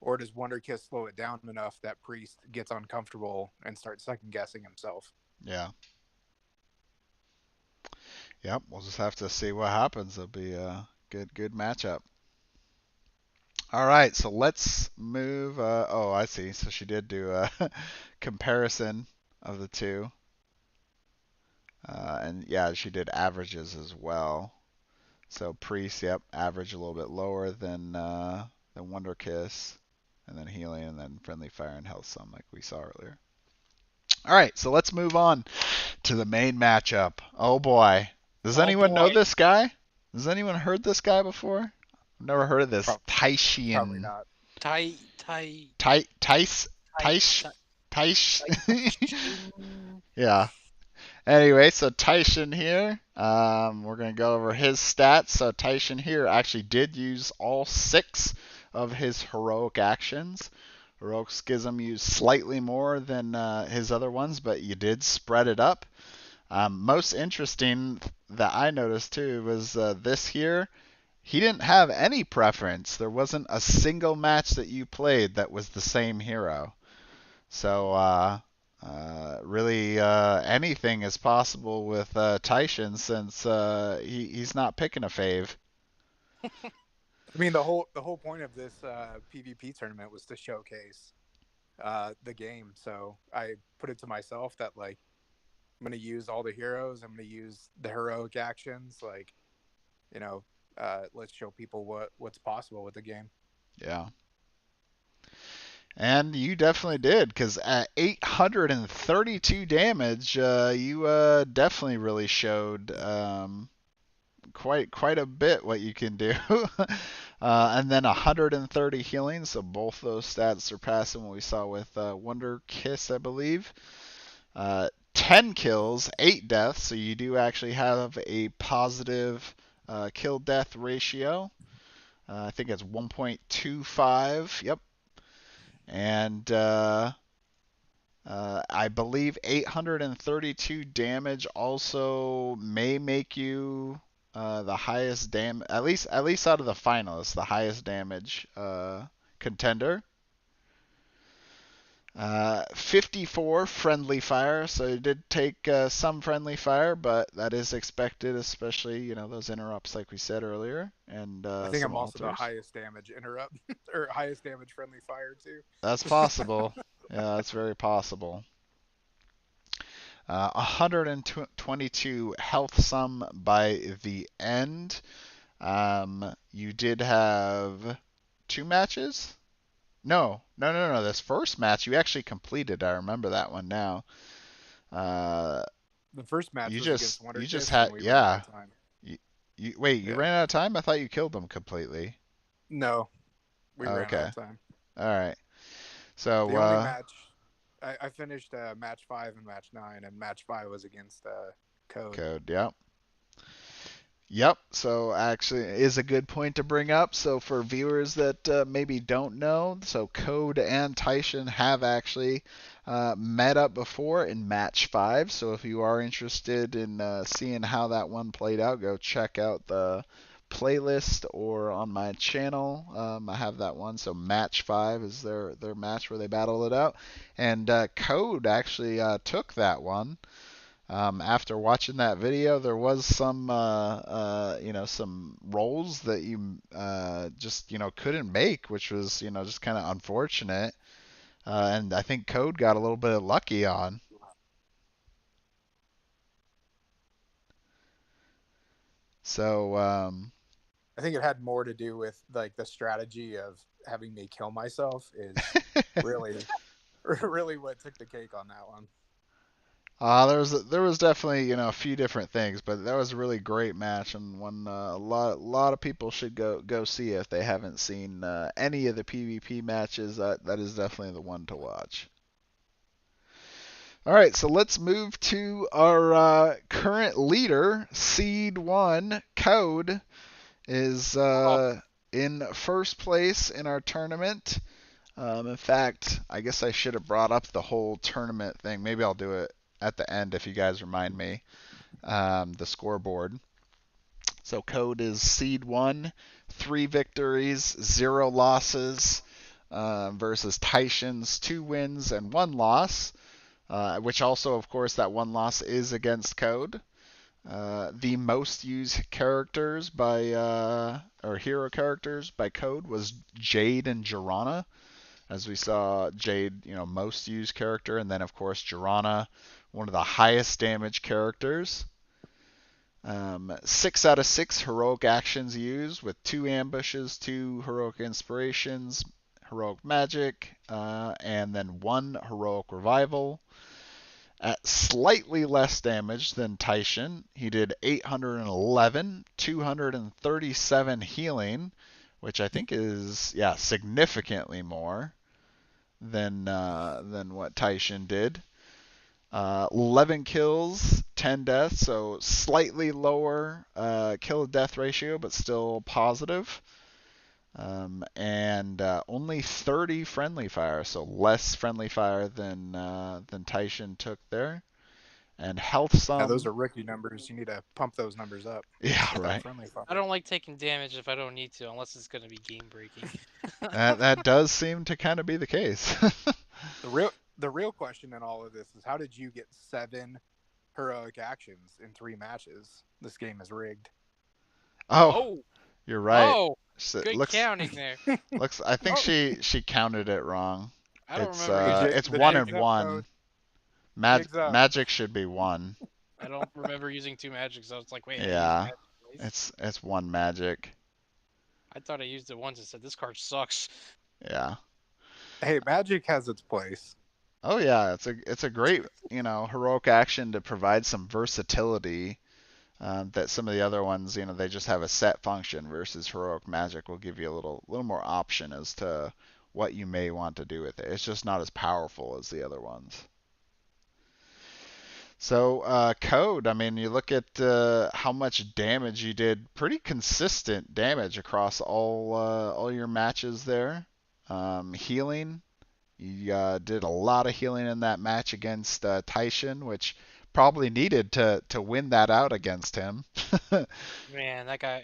Or does Wonderkiss slow it down enough that Priest gets uncomfortable and starts second guessing himself? Yeah. Yep, we'll just have to see what happens. It'll be a good matchup. All right, so let's move. Oh, I see. So she did do a comparison of the two. And yeah, she did averages as well. So Priest, yep, average a little bit lower than Wonderkiss, and then healing, and then friendly fire and health sum, like we saw earlier. All right, so let's move on to the main matchup. Oh boy, does anyone know this guy? Has anyone heard this guy before? I've never heard of this. Taishian. Probably not. Taish. Yeah. Anyway, so Taishin here, we're going to go over his stats. So Taishin here actually did use all 6 of his heroic actions. Heroic Schism used slightly more than his other ones, but you did spread it up. Most interesting that I noticed too was this here. He didn't have any preference. There wasn't a single match that you played that was the same hero. So really anything is possible with Taishin, since he's not picking a fave. I mean, the whole point of this PvP tournament was to showcase the game. So I put it to myself that, like, I'm going to use all the heroes. I'm going to use the heroic actions. Like, let's show people what's possible with the game. Yeah. And you definitely did, because at 832 damage, you definitely really showed quite a bit what you can do. And then 130 healing, so both those stats surpassing what we saw with Wonderkiss, I believe. 10 kills, 8 deaths, so you do actually have a positive kill-death ratio. I think it's 1.25. Yep. And I believe 832 damage also may make you the highest damage, at least out of the finalists, the highest damage contender. 54 friendly fire, so you did take some friendly fire, but that is expected, especially those interrupts like we said earlier, and I think some I'm also the altars. highest damage interrupt or highest damage friendly fire too. That's possible. Yeah, that's very possible. 122 health sum by the end. You did have 2 matches? No. This first match you actually completed. I remember that one now. Uh, The first match you was against just Wonder you just Kiss, and had we ran out yeah. of time. Wait, you Yeah. ran out of time? I thought you killed them completely. No, we Oh, ran out okay. of time. All right. So The only match I finished match 5 and match 9, and match 5 was against Code. Code. Yep. Yep. So actually, is a good point to bring up. So for viewers that maybe don't know, so Code and Tyson have actually met up before in match 5. So if you are interested in seeing how that one played out, go check out the playlist or on my channel. I have that one. So match 5 is their match where they battled it out, and Code actually took that one. After watching that video, there was some rolls that you just couldn't make, which was just kind of unfortunate. And I think Code got a little bit of lucky on. So I think it had more to do with like the strategy of having me kill myself is really, really what took the cake on that one. there was definitely a few different things, but that was a really great match, and one a lot of people should go see if they haven't seen any of the PvP matches. That is definitely the one to watch. All right, so let's move to our current leader, Seed 1. Code is in first place in our tournament. In fact, I guess I should have brought up the whole tournament thing. Maybe I'll do it at the end if you guys remind me. The scoreboard. So Code is Seed 1, 3 victories, 0 losses, versus Tyson's 2 wins and 1 loss. Which also, of course, that 1 loss is against Code. The most used characters or hero characters by Code was Jade and Jirana. As we saw, Jade, most used character, and then of course Jirana, one of the highest damage characters. 6 out of 6 heroic actions used, with 2 ambushes, 2 heroic inspirations, heroic magic, and then 1 heroic revival. At slightly less damage than Tyson, he did 811, 237 healing, which I think is significantly more than what Tyson did. 11 kills, 10 deaths, so slightly lower kill to death ratio, but still positive. And only 30 friendly fire, so less friendly fire than Tyson took there. And health Yeah, those sum. are rookie numbers. You need to pump those numbers up. Yeah, With that right. friendly fire. I don't like taking damage if I don't need to, unless it's going to be game breaking. That does seem to kind of be the case. The real question in all of this is how did you get 7 heroic actions in 3 matches? This game is rigged. Oh, Oh, you're right. oh, So good looks counting there. looks. I think Oh. she counted it wrong. I don't It's remember using it's two The 1 magic. and jig's up, 1. Code. Jig's up. Magic should be 1. I don't remember using 2 magics. I was like, wait, I used Yeah, magic twice. it's 1 magic. I thought I used it once and said this card sucks. Yeah. Hey, magic has its place. Oh yeah, it's a great heroic action to provide some versatility. That some of the other ones, they just have a set function, versus heroic magic will give you a little more option as to what you may want to do with it. It's just not as powerful as the other ones. So Code, I mean, you look at how much damage you did. Pretty consistent damage across all your matches there. Healing, you did a lot of healing in that match against Tyson, which probably needed to win that out against him. Man, that guy,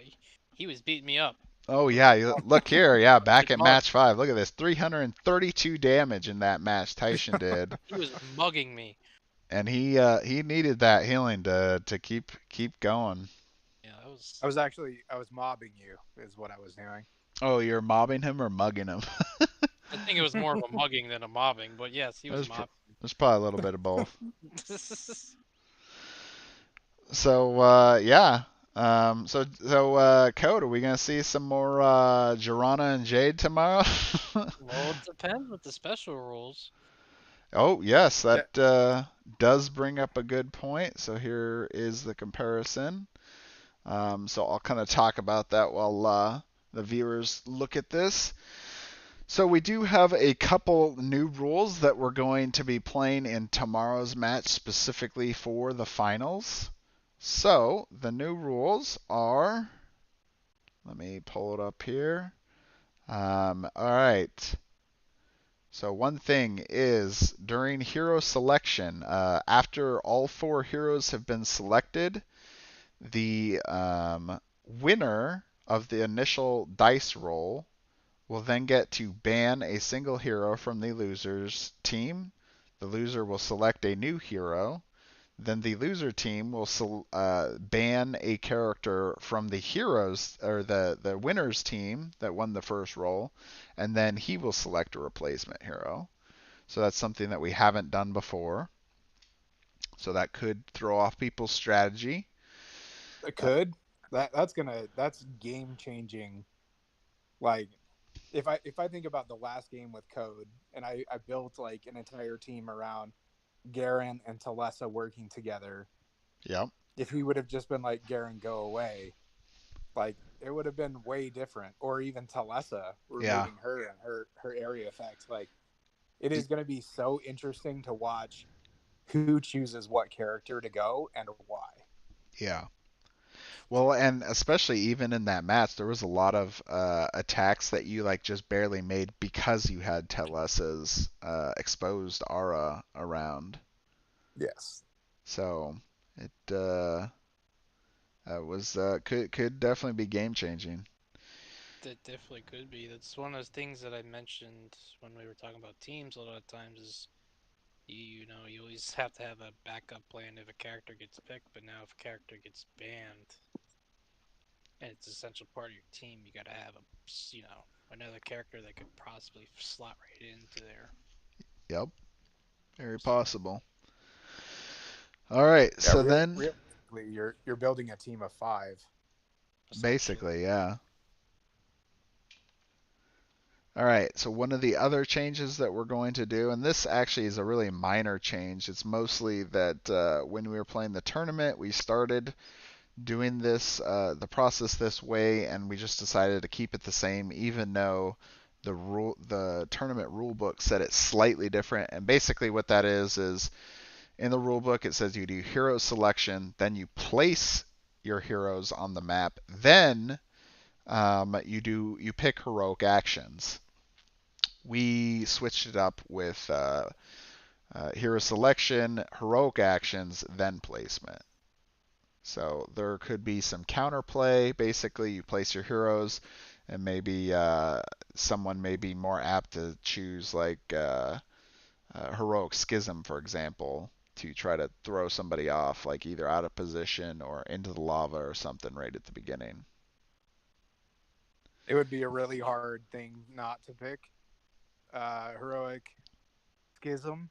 he was beating me up. Oh yeah, look here. Yeah, back Good at mug. match 5. Look at this. 332 damage in that match Tyson did. He was mugging me. And he needed that healing to keep going. Yeah, that was. I was mobbing you is what I was doing. Oh, you're mobbing him or mugging him? I think it was more of a mugging than a mobbing, but yes, he was there's mobbing. there's probably a little bit of both. Me. So yeah. Code, are we gonna see some more Jirana and Jade tomorrow? Well, it depends with the special rules. Oh yes, Yeah, that does bring up a good point. So here is the comparison. So I'll kind of talk about that while the viewers look at this. So we do have a couple new rules that we're going to be playing in tomorrow's match specifically for the finals. So the new rules are, let me pull it up here. All right. So one thing is during hero selection, after all 4 heroes have been selected, the winner of the initial dice roll will then get to ban a single hero from the loser's team. The loser will select a new hero. Then the loser team will ban a character from the heroes or the winner's team that won the first roll, and then he will select a replacement hero. So that's something that we haven't done before. So that could throw off people's strategy. it could. That's game changing. Like if I think about the last game with Code, and I built like an entire team around Garen and Talessa working together. Yep. If he would have just been like, Garen, go away, like it would have been way different. Or even Talessa removing her and her area effects. Like it is going to be so interesting to watch who chooses what character to go and why. Yeah. Well, and especially even in that match, there was a lot of attacks that you like just barely made because you had Telessa's exposed aura around. Yes. So it was could definitely be game changing. That definitely could be. That's one of those things that I mentioned when we were talking about teams a lot of times is you know, you always have to have a backup plan if a character gets picked, but now if a character gets banned and it's an essential part of your team, you gotta have you know, another character that could possibly slot right into there. Yep, very possible. All right, Yeah. so then Realistically, you're building a team of 5. Essentially. basically, yeah. All right, so one of the other changes that we're going to do, and this actually is a really minor change, it's mostly that when we were playing the tournament, we started doing the process this way, and we just decided to keep it the same, even though the tournament rule book said it's slightly different. And basically, what that is in the rule book it says you do hero selection, then you place your heroes on the map, then you pick heroic actions. We switched it up with hero selection, heroic actions, then placement. So there could be some counterplay. Basically, you place your heroes, and maybe someone may be more apt to choose like heroic schism, for example, to try to throw somebody off, like either out of position or into the lava or something right at the beginning. It would be a really hard thing not to pick heroic schism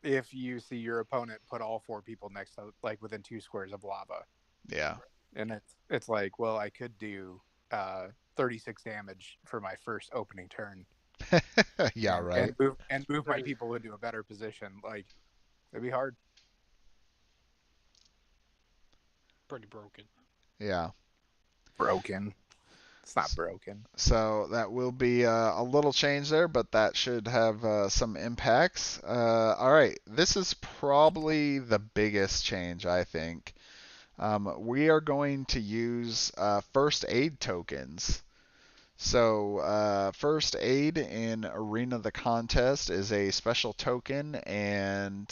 if you see your opponent put all 4 people next to, like, within 2 squares of lava. Yeah. And it's like, well, I could do 36 damage for my first opening turn. Yeah, right. And move my people into a better position. Like it'd be hard. Pretty broken. Yeah. Broken. It's not broken. So that will be a little change there, but that should have some impacts. All right, this is probably the biggest change, I think. We are going to use first aid tokens. So first aid in Arena the Contest is a special token, and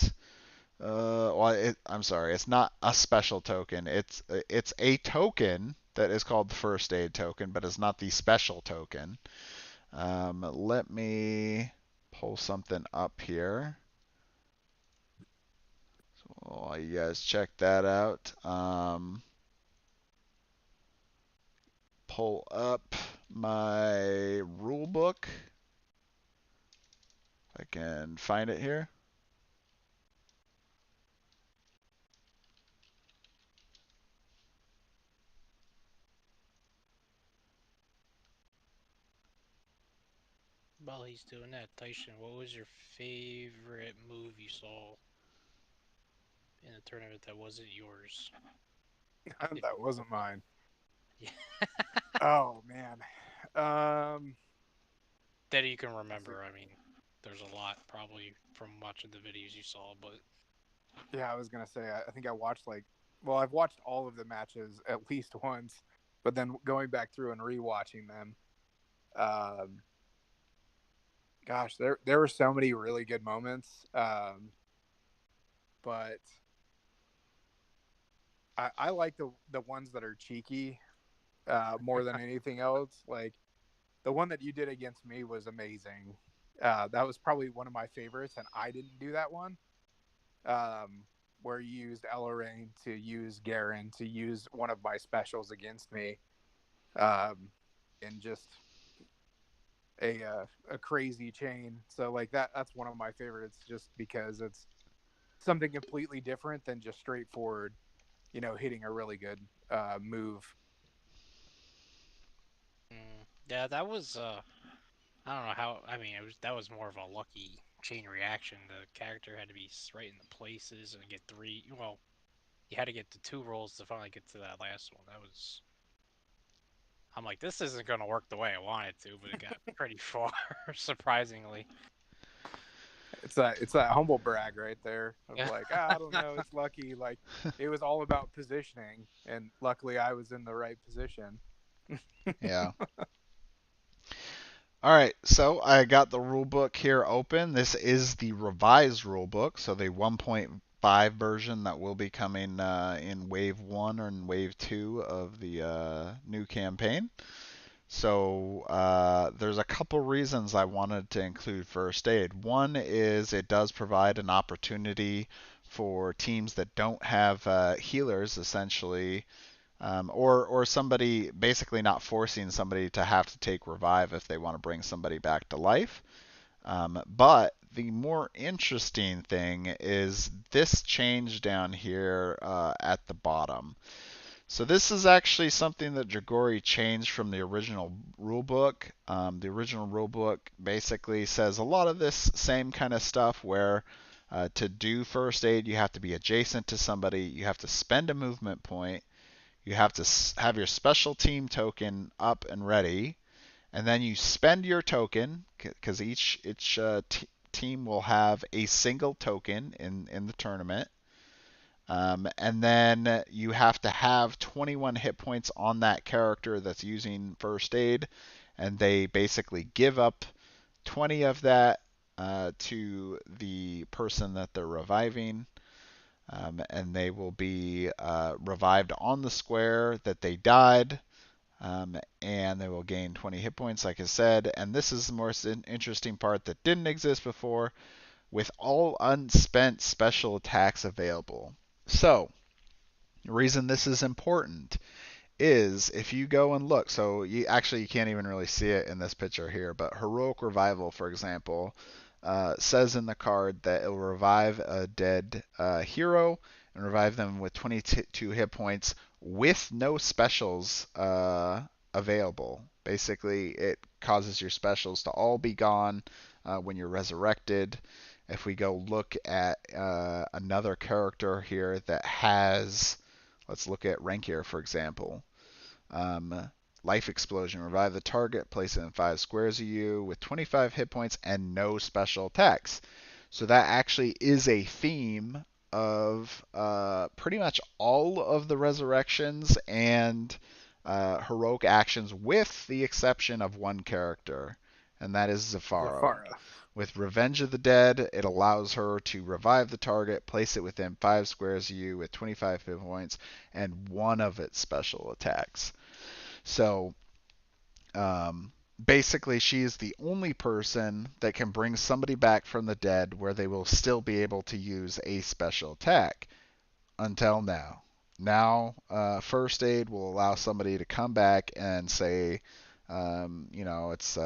I'm sorry, it's not a special token. It's a token that is called the first aid token, but it's not the special token. Let me pull something up here. So while you guys check that out, pull up my rule book. If I can find it here. While he's doing that, Tyson, what was your favorite move you saw in the tournament that wasn't yours? If That you wasn't recall. mine. Yeah. Oh man. That you can Let's see. remember. I mean, there's a lot probably from watching the videos you saw, but Yeah, I was gonna say. I think I watched well, I've watched all of the matches at least once, but then going back through and rewatching them, um, gosh, there were so many really good moments. But I like the ones that are cheeky more than anything else. Like the one that you did against me was amazing. That was probably one of my favorites, and I didn't do that one. Um, where you used Elorane to use Garen to use one of my specials against me, and just a crazy chain. So like that's one of my favorites, just because it's something completely different than just straightforward, hitting a really good move. yeah, that was I don't know how. I mean, that was more of a lucky chain reaction. The character had to be right in the places and get three. Well, you had to get the two rolls to finally get to that last one. That was. I'm like, this isn't gonna work the way I wanted to, but it got pretty far, surprisingly. It's that humble brag right there of Yeah. like, I don't know, it's lucky. Like it was all about positioning, and luckily I was in the right position. Yeah. All right, so I got the rule book here open. This is the revised rule book, so the 1.5 version that will be coming in Wave 1 or in Wave 2 of the new campaign. So there's a couple reasons I wanted to include first aid. One is it does provide an opportunity for teams that don't have healers, essentially, or somebody basically not forcing somebody to have to take revive if they want to bring somebody back to life. But the more interesting thing is this change down here at the bottom. So this is actually something that Dragori changed from the original rulebook. The original rulebook basically says a lot of this same kind of stuff where to do first aid you have to be adjacent to somebody, you have to spend a movement point, you have to have your special team token up and ready, and then you spend your token because each team will have a single token in the tournament. And then you have to have 21 hit points on that character that's using first aid, and they basically give up 20 of that to the person that they're reviving, and they will be revived on the square that they died, and they will gain 20 hit points, like I said. And this is the most interesting part that didn't exist before, with all unspent special attacks available. So, the reason this is important is if you go and look, so you can't even really see it in this picture here, but Heroic Revival, for example, says in the card that it will revive a dead hero and revive them with 22 hit points with no specials available. Basically, it causes your specials to all be gone when you're resurrected. If we go look at another character here that has, let's look at Rankier, for example. Life Explosion. Revive the target, place it in 5 squares of you with 25 hit points and no special attacks. So that actually is a theme of pretty much all of the resurrections and heroic actions, with the exception of one character, and that is Zafaro. Zafara. With Revenge of the Dead, it allows her to revive the target, place it within 5 squares of you with 25 hit points, and one of its special attacks. So basically, she is the only person that can bring somebody back from the dead where they will still be able to use a special attack until now. Now, first aid will allow somebody to come back and say, it's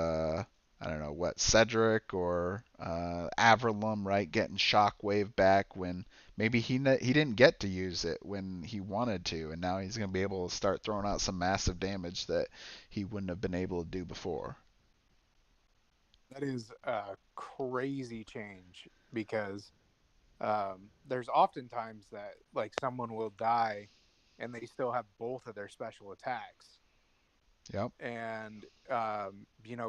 I don't know what Cedric or Averlum, right, getting Shockwave back when maybe he didn't get to use it when he wanted to, and now he's going to be able to start throwing out some massive damage that he wouldn't have been able to do before. That is a crazy change because there's oftentimes that like someone will die and they still have both of their special attacks. Yep. And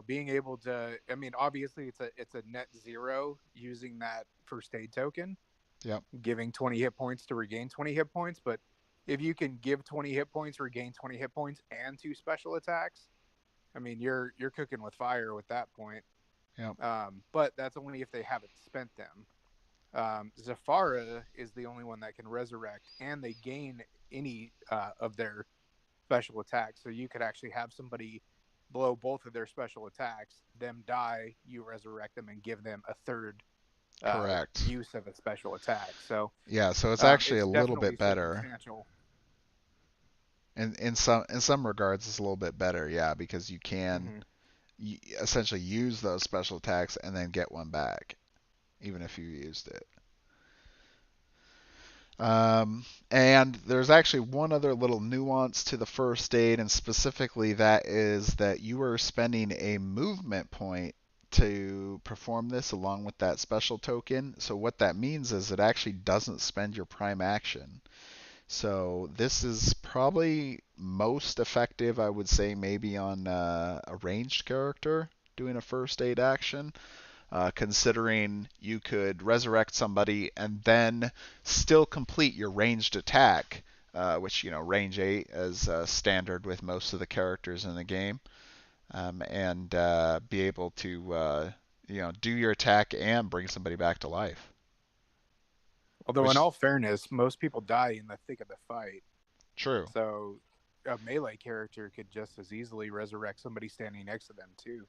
being able to, I mean, obviously it's a net zero using that first aid token, Yep. giving 20 hit points to regain 20 hit points. But if you can give 20 hit points, regain 20 hit points, and 2 special attacks, I mean, you're cooking with fire with that point. Yep. But that's only if they haven't spent them. Zafara is the only one that can resurrect, and they gain any of their special attacks. So you could actually have somebody blow both of their special attacks, them die, you resurrect them, and give them a third Correct. use of a special attack. So yeah, so it's actually it's a little definitely bit better. circumstantial. In some regards, it's a little bit better, yeah, because you can essentially use those special attacks and then get one back, even if you used it. And there's actually one other little nuance to the first aid, and specifically that is that you are spending a movement point to perform this along with that special token. So what that means is it actually doesn't spend your prime action. So this is probably most effective, I would say, maybe on a ranged character doing a first aid action, considering you could resurrect somebody and then still complete your ranged attack, which, range 8 is standard with most of the characters in the game, and be able to, do your attack and bring somebody back to life. Although, in Which, all fairness, most people die in the thick of the fight. true. So a melee character could just as easily resurrect somebody standing next to them, too.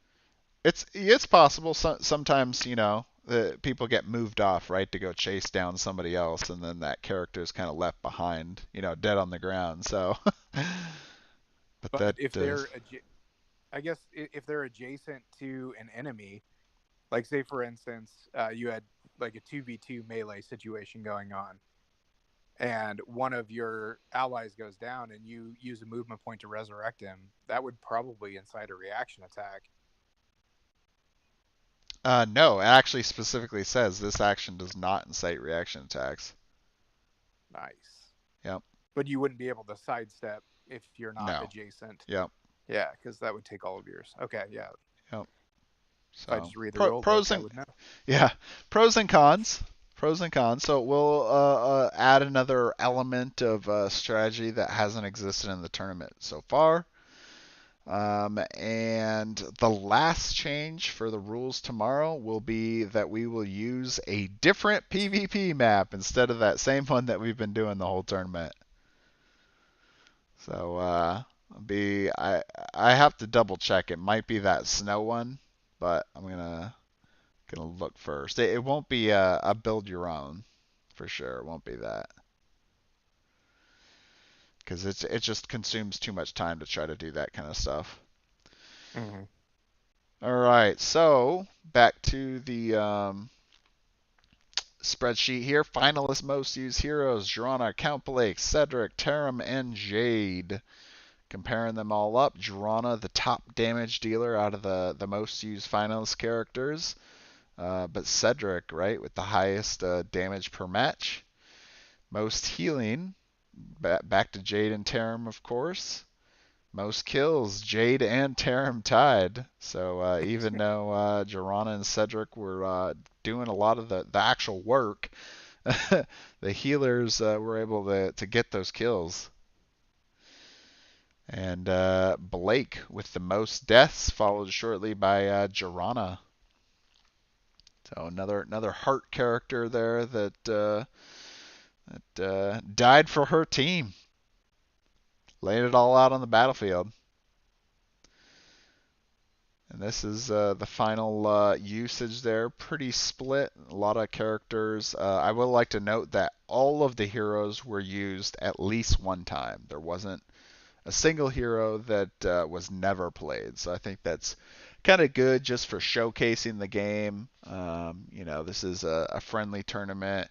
It's possible. Sometimes people get moved off, right, to go chase down somebody else, and then that character is kind of left behind, dead on the ground. So, but But that if they're, I guess, if they're adjacent to an enemy, like say for instance, you had like a 2v2 melee situation going on, and one of your allies goes down, and you use a movement point to resurrect him, that would probably incite a reaction attack. no, it actually specifically says this action does not incite reaction attacks. Nice. Yep. But you wouldn't be able to sidestep if you're not No. adjacent. Yep. Yeah, because that would take all of yours. Okay, yeah. Yep. If I So just read the rule book, I would know. yeah, pros and cons. Pros and cons. So we'll add another element of strategy that hasn't existed in the tournament so far. And the last change for the rules tomorrow will be that we will use a different PvP map instead of that same one that we've been doing the whole tournament. So I have to double check. It might be that snow one, but I'm gonna look first. It won't be a build your own for sure. It won't be that. Because it just consumes too much time to try to do that kind of stuff. Mm-hmm. All right, so back to the spreadsheet here. Finalists most used heroes: Drana, Count Blake, Cedric, Tarim, and Jade. Comparing them all up, Drana, the top damage dealer out of the most used finalist characters, but Cedric, right, with the highest damage per match. Most healing, back to Jade and Tarim, of course. Most kills, Jade and Tarim tied. So even though Jorana and Cedric were doing a lot of the actual work, the healers were able to get those kills. And Blake with the most deaths, followed shortly by Jorana. So another heart character there that died for her team, laid it all out on the battlefield. And this is the final usage there. Pretty split. A lot of characters. I would like to note that all of the heroes were used at least one time. There wasn't a single hero that was never played. So I think that's kind of good just for showcasing the game. This is a friendly tournament,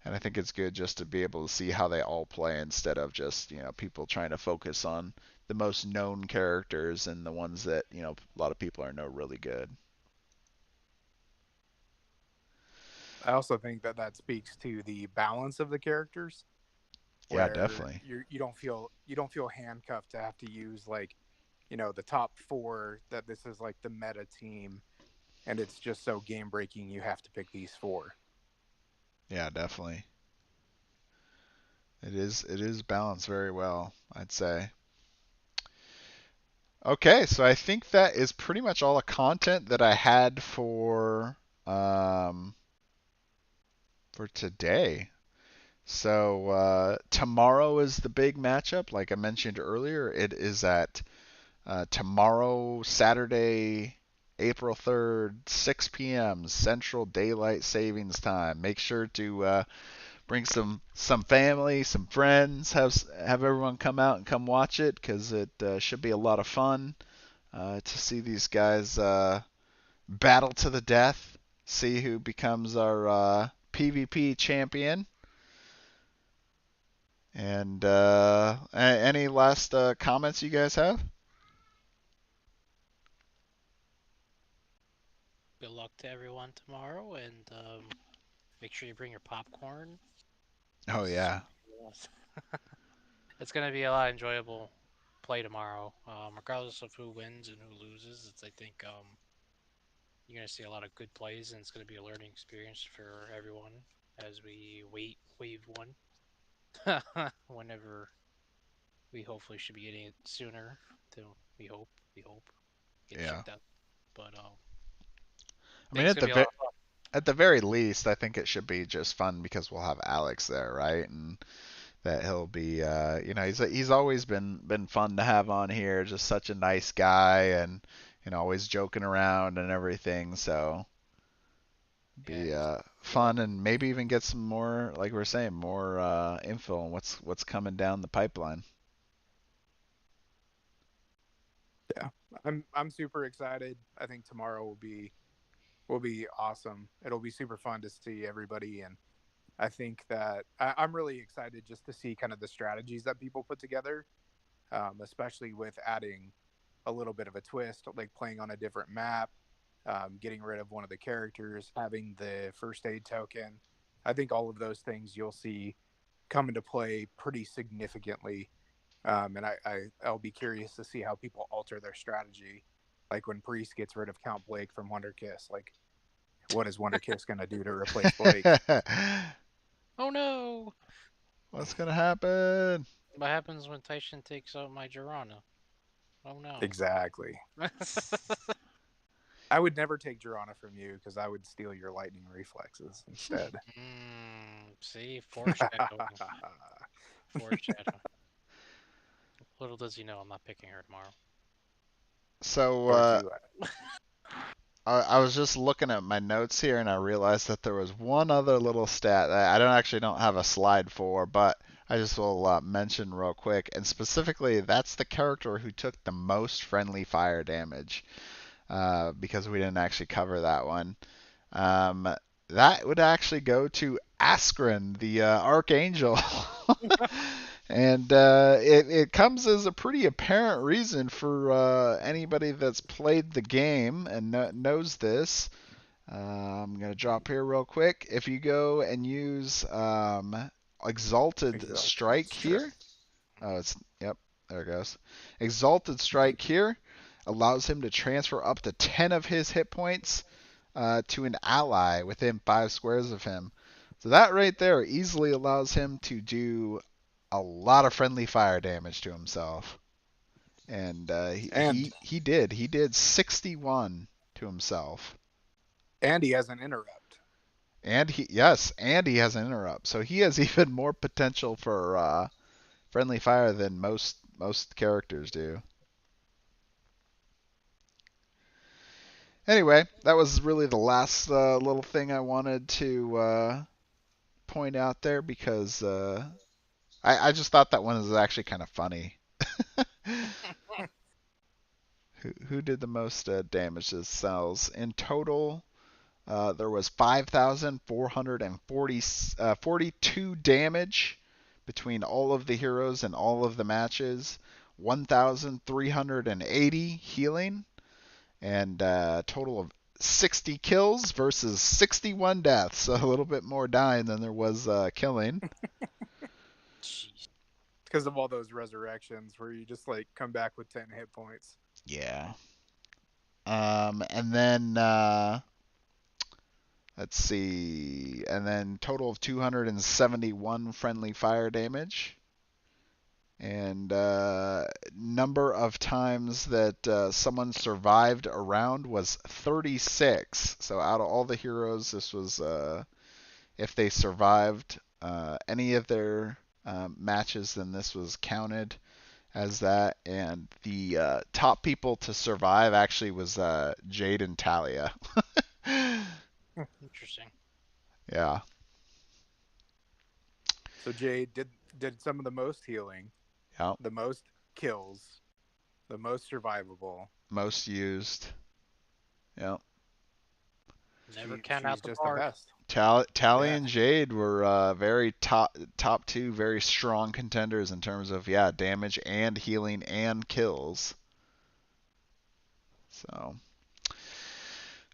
and I think it's good just to be able to see how they all play instead of just people trying to focus on the most known characters and the ones that a lot of people know really good. I also think that that speaks to the balance of the characters, Yeah, where definitely. you don't feel handcuffed to have to use like the top four, that this is like the meta team, and it's just so game breaking you have to pick these four. Yeah, definitely. It is balanced very well, I'd say. Okay, so I think that is pretty much all the content that I had um, for today. So tomorrow is the big matchup, like I mentioned earlier. It is at tomorrow, Saturday, April 3rd, 6 p.m. Central Daylight Savings Time. Make sure to bring some family, some friends, have everyone come out and come watch it because it should be a lot of fun to see these guys battle to the death, see who becomes our PvP champion. And any last comments you guys have? Good luck to everyone tomorrow, and make sure you bring your popcorn. Oh yeah, It's gonna be a lot enjoyable play tomorrow, regardless of who wins and who loses. I think you're gonna see a lot of good plays, and it's gonna be a learning experience for everyone as we wait wave one. Whenever we hopefully should be getting it sooner. Till we hope get yeah. shipped out. But I I mean, think it's gonna be a lot of fun. at the very least, I think it should be just fun because we'll have Alex there, right? And that he'll be, he's always been fun to have on here. Just such a nice guy, and always joking around and everything. So Yeah, be he's fun, welcome. and maybe even get some more, like we're saying, more info on what's coming down the pipeline. Yeah, I'm super excited. I think tomorrow will be awesome. It'll be super fun to see everybody, and I think that I'm really excited just to see kind of the strategies that people put together, especially with adding a little bit of a twist, like playing on a different map, getting rid of one of the characters, having the first aid token. I think all of those things you'll see come into play pretty significantly. I'll be curious to see how people alter their strategy. Like when Priest gets rid of Count Blake from Wonder Kiss, like what is Wonder Kiss going to do to replace Blake? Oh no! What's gonna happen? What happens when Tyson takes out my Girana? Oh no! Exactly. I would never take Girana from you because I would steal your lightning reflexes instead. See, foreshadowing. Foreshadowing. Little does he know I'm not picking her tomorrow. So Or do I was just looking at my notes here, and I realized that there was one other little stat that I don't have a slide for, but I just will mention real quick. And specifically, that's the character who took the most friendly fire damage, because we didn't actually cover that one. Um, that would actually go to Askren, the Archangel. And it comes as a pretty apparent reason for anybody that's played the game and knows this. I'm going to drop here real quick. If you go and use Exalted Exalted Strike here, Strike. oh, yep, there it goes. Exalted Strike here allows him to transfer up to 10 of his hit points to an ally within 5 squares of him. So that right there easily allows him to do a lot of friendly fire damage to himself. And And he did 61 to himself. and he has an interrupt. And he has an interrupt. So he has even more potential for friendly fire than most characters do. Anyway, that was really the last little thing I wanted to point out there because I just thought that one was actually kind of funny. Who did the most damage to cells? In total, there was 5,442 damage between all of the heroes and all of the matches. 1,380 healing, and a total of 60 kills versus 61 deaths. So a little bit more dying than there was killing. Jeez. Because of all those resurrections where you just like come back with 10 hit points. Yeah. And then let's see, and then total of 271 friendly fire damage, and number of times that someone survived a round was 36. So out of all the heroes, this was if they survived any of their matches, then this was counted as that. And the top people to survive actually was Jade and Talia. Interesting. Yeah. So Jade did some of the most healing, Yep. the most kills, the most survivable. Most used. Yep. Never count out She's the just bard. the best. Tally Yeah. and Jade were very top two, very strong contenders in terms of damage and healing and kills. So,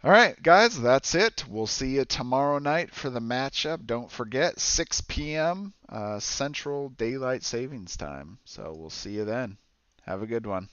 all right, guys, that's it. We'll see you tomorrow night for the matchup. Don't forget, 6 p.m. Central Daylight Savings Time. So we'll see you then. Have a good one.